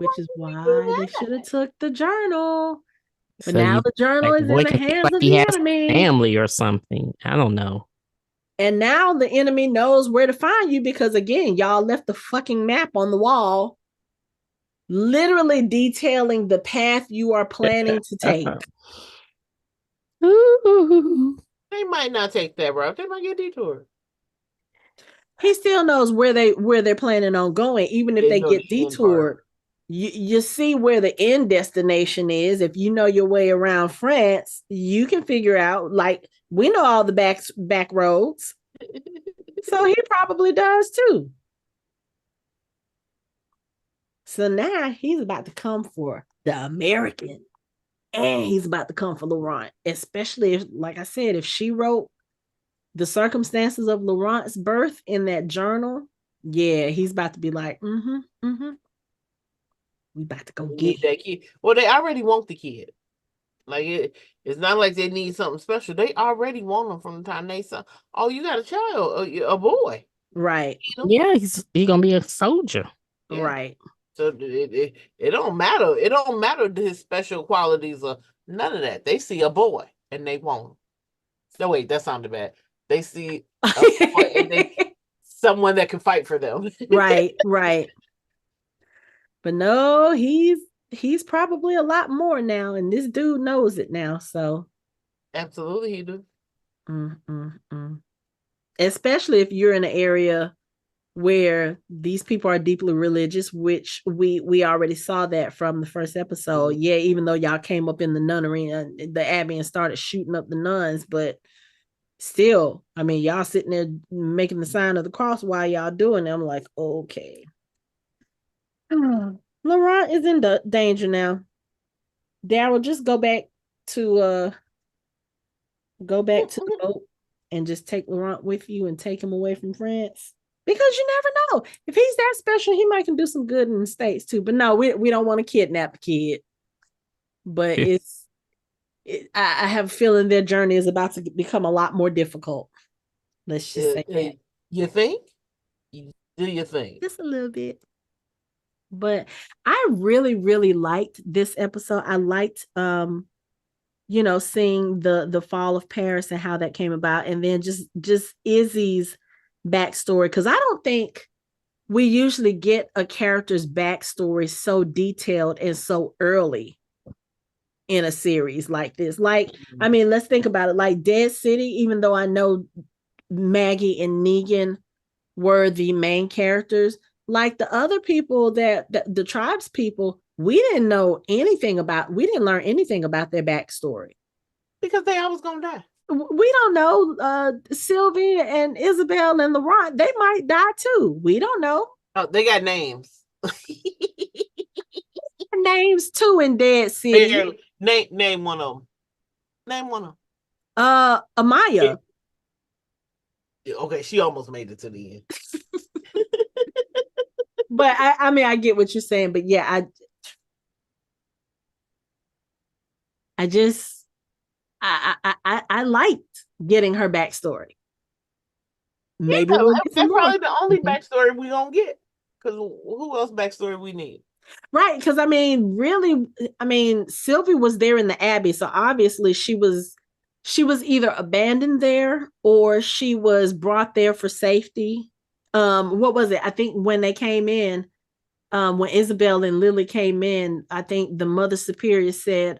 Which is why they should have took the journal. But so now the journal is in the hands of the enemy. Family or something. I don't know. And now the enemy knows where to find you because, again, y'all left the fucking map on the wall, literally detailing the path you are planning to take. Ooh. They might not take that route. They might get detoured. He still knows where they're planning on going, even if they get detoured. You see where the end destination is. If you know your way around France, you can figure out. Like, we know all the back roads, so he probably does too. So now he's about to come for the American, and he's about to come for Laurent, especially if, like I said, if she wrote the circumstances of Laurent's birth in that journal, yeah, he's about to be like, we about to go get that kid. Well, they already want the kid. Like, it's not like they need something special. They already want them from the time they saw, oh, you got a child, a boy. Right. Yeah, he's gonna be a soldier. Yeah. Right. So it don't matter. It don't matter his special qualities or none of that. They see a boy and they want him. No, wait, that sounded bad. They see a boy and someone that can fight for them. Right. But no, he's probably a lot more now, and this dude knows it now. So absolutely, he do. Especially if you're in an area where these people are deeply religious, which we already saw that from the first episode. Yeah, even though y'all came up in the nunnery and the abbey and started shooting up the nuns, but still, I mean, y'all sitting there making the sign of the cross while y'all doing it. I'm like, okay. Laurent is in danger now. Daryl, just go back to Go back to the boat and just take Laurent with you and take him away from France? Because you never know. If he's that special, he might can do some good in the States too. But no, we don't want to kidnap the kid. But I have a feeling their journey is about to become a lot more difficult. Let's just say that. You think? Do you think? Just a little bit. But I really, really liked this episode. I liked seeing the fall of Paris and how that came about, and then just Izzy's backstory, because I don't think we usually get a character's backstory so detailed and so early in a series like this. Like, I mean, let's think about it. Like Dead City, even though I know Maggie and Negan were the main characters, like the other people that the tribes people, we didn't learn anything about their backstory. Because they always gonna die. We don't know. Sylvie and Isabelle and Laurent, they might die too. We don't know. Oh, they got names. Names too in Dead City. Name one of them. Name one of them. Amaya. Okay, she almost made it to the end. But I mean, I get what you're saying, but yeah, I liked getting her backstory. Maybe that's probably the only backstory we gonna get. Because who else backstory we need? Right, because I mean, really, Sylvie was there in the Abbey, so obviously she was either abandoned there or she was brought there for safety. What was it? I think when they came in, when Isabelle and Lily came in, I think the Mother Superior said,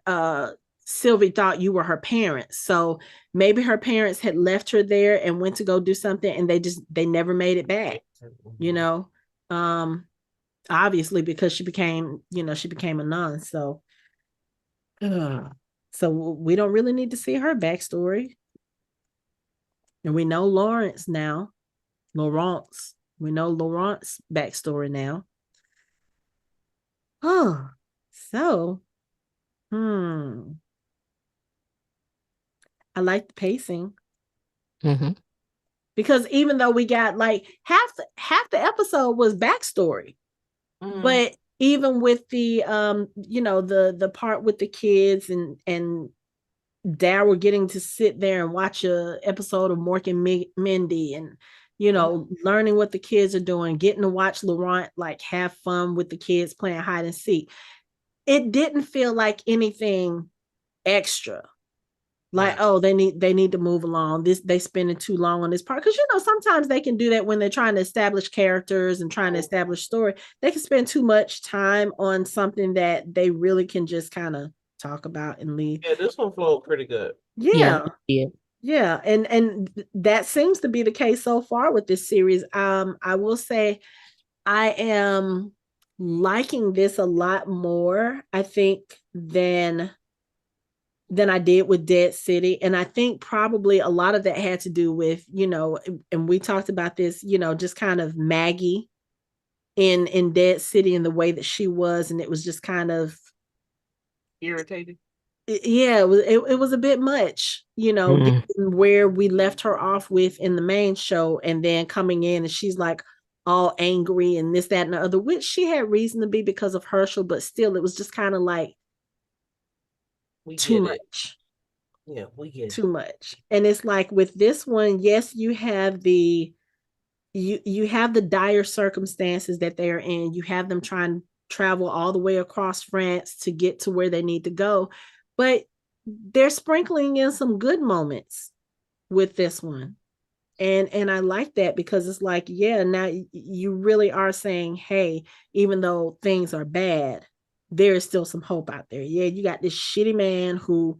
Sylvie thought you were her parents. So maybe her parents had left her there and went to go do something, and they never made it back, obviously because she became a nun. So we don't really need to see her backstory. And we know Laurent's backstory now. Oh, so, I like the pacing. Because even though we got like half the episode was backstory, but even with the the part with the kids and Daryl getting to sit there and watch a episode of Mork and Mindy, and learning what the kids are doing, getting to watch Laurent like have fun with the kids playing hide and seek, it didn't feel like anything extra. Like, oh, they need to move along. They spending too long on this part. Because sometimes they can do that when they're trying to establish characters and trying to establish story. They can spend too much time on something that they really can just kind of talk about and leave. Yeah, this one flowed pretty good. Yeah. And that seems to be the case so far with this series. I will say I am liking this a lot more, I think, than I did with Dead City. And I think probably a lot of that had to do with, and we talked about this, just kind of Maggie in Dead City and the way that she was. And it was just kind of irritating. Yeah, it was a bit much, where we left her off with in the main show, and then coming in and she's like all angry and this, that, and the other, which she had reason to be because of Herschel, but still it was just kind of like too much. Yeah, we get too much. And it's like with this one, yes, you have the dire circumstances that they're in. You have them trying to travel all the way across France to get to where they need to go, but they're sprinkling in some good moments with this one. And I like that, because it's like, yeah, now you really are saying, hey, even though things are bad, there is still some hope out there. Yeah, you got this shitty man who,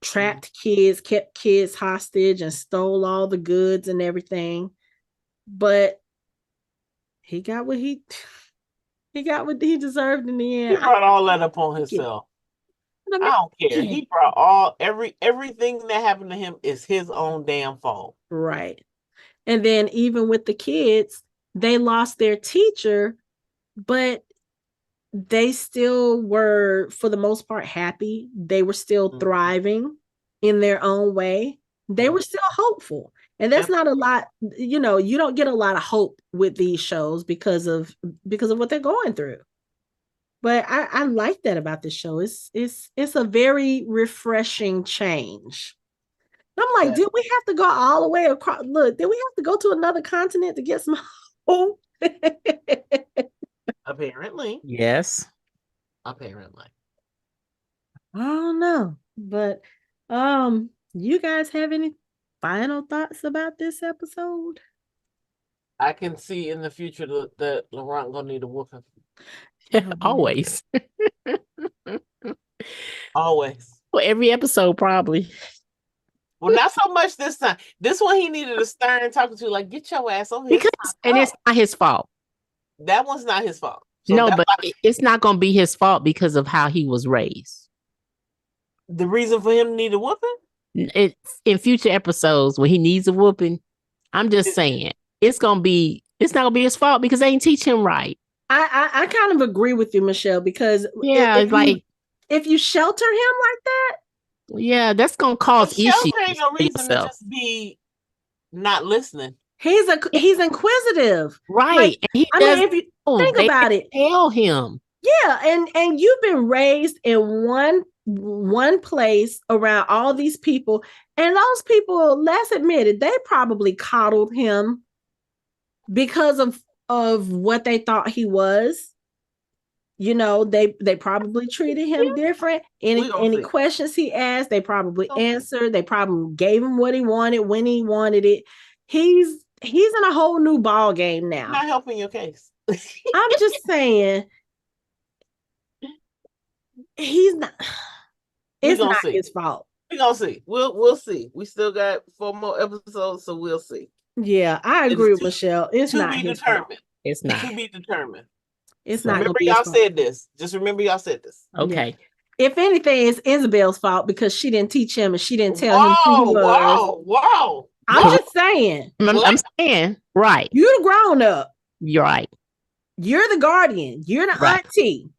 trapped kids, kept kids hostage, and stole all the goods and everything. But he got what he deserved in the end. He brought all that upon himself. I don't care. He brought everything that happened to him is his own damn fault. Right. And then even with the kids, they lost their teacher, but they still were, for the most part, happy. They were still thriving in their own way, they were still hopeful. And that's not a lot, you know, you don't get a lot of hope with these shows because of what they're going through. But I like that about this show. It's a very refreshing change. I'm like, did we have to go all the way across? Look, did we have to go to another continent to get some hope? Apparently. Yes. Apparently. I don't know. But you guys have any final thoughts about this episode? I can see in the future that Laurent gonna need a whooping. Always. Always. Well, every episode, probably. Well, not so much this time. This one he needed a stern talking to, like, get your ass over here. And it's not his fault. That one's not his fault. So no, but it's not going to be his fault because of how he was raised. The reason for him to need a whooping? It's in future episodes when he needs a whooping. I'm just saying it's not gonna be his fault because they ain't teach him right. I kind of agree with you, Michelle, because if you shelter him like that, that's gonna cause issues. Shelter ain't no reason to just be not listening. He's inquisitive, right? Like, mean, if you think about it, tell him. Yeah, and you've been raised in one place around all these people, and those people, let's admit it, they probably coddled him because of what they thought he was. You know, they probably treated him different. Any questions he asked, they probably answered. They probably gave him what he wanted when he wanted it. He's in a whole new ball game now. Not helping your case. I'm just saying, he's not. It's not his fault. We're gonna see. We'll see. We still got 4 more episodes, so we'll see. Yeah, I agree with Michelle. It's not his fault. It's not to be determined. It's not. Remember, y'all said this. Just remember, y'all said this. Okay. Yeah. If anything, it's Isabel's fault because she didn't teach him and she didn't tell him who he was. Wow. I'm just saying. I'm saying, right. You're the grown up. You're right. You're the guardian. You're the auntie.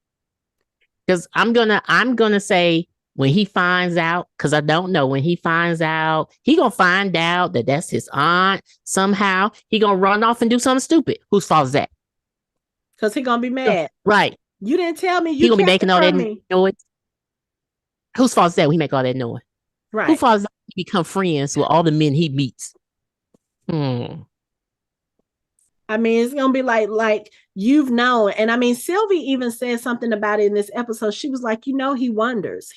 Because I'm gonna say when he finds out, because I don't know, when he finds out, he gonna find out that that's his aunt somehow. He gonna run off and do something stupid. Whose fault is that? Because he gonna be mad. Right. You didn't tell me. He gonna be making all that noise. Whose fault is that? We make all that noise. Right. Whose fault is that? He become friends with all the men he meets. I mean, it's gonna be like you've known, and I mean, Sylvie even said something about it in this episode. She was like, he wonders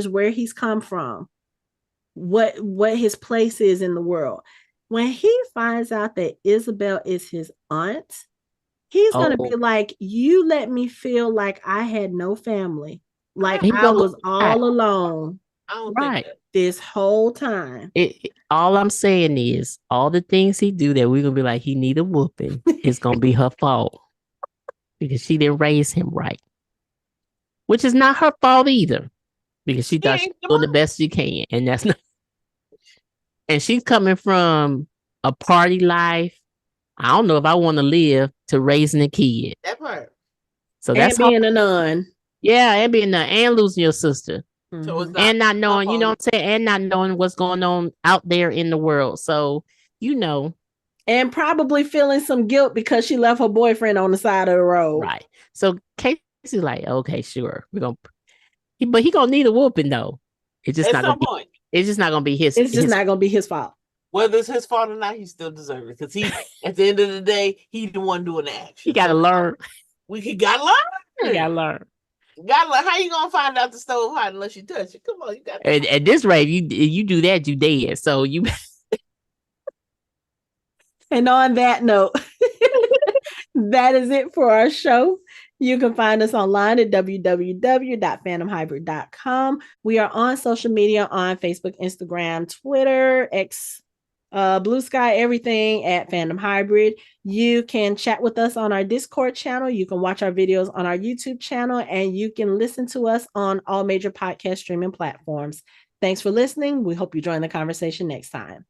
where he's come from, what his place is in the world. When he finds out that Isabel is his aunt, he's gonna be like, you let me feel like I had no family, like I was all alone. Right. This whole time. All I'm saying is all the things he do that we're gonna be like he need a whooping. It's gonna be her fault because she didn't raise him right, which is not her fault either because she thought she was doing the best she can, and that's not. And she's coming from a party life. I don't know if I want to live to raising a kid. That part. So that's being a nun. Yeah, and being a nun and losing your sister. So and not knowing, you know what I'm saying, and not knowing what's going on out there in the world. So, and probably feeling some guilt because she left her boyfriend on the side of the road. Right. So Casey's like, okay, sure, but he gonna need a whooping though. It's just not gonna be, it's just not gonna be his. It's just not gonna be his fault. Whether it's his fault or not, he still deserves it because he, at the end of the day, he's the one doing the action. He gotta learn. He gotta learn. He gotta learn. How you gonna find out the stove hot unless you touch it? Come on, you got. At this rate, you do that, you dead. So you. And on that note, that is it for our show. You can find us online at www.fandomhybrid.com. We are on social media on Facebook, Instagram, Twitter, X, Blue Sky, everything at Fandom Hybrid. You can chat with us on our Discord channel. You can watch our videos on our YouTube channel, and you can listen to us on all major podcast streaming platforms. Thanks for listening. We hope you join the conversation next time.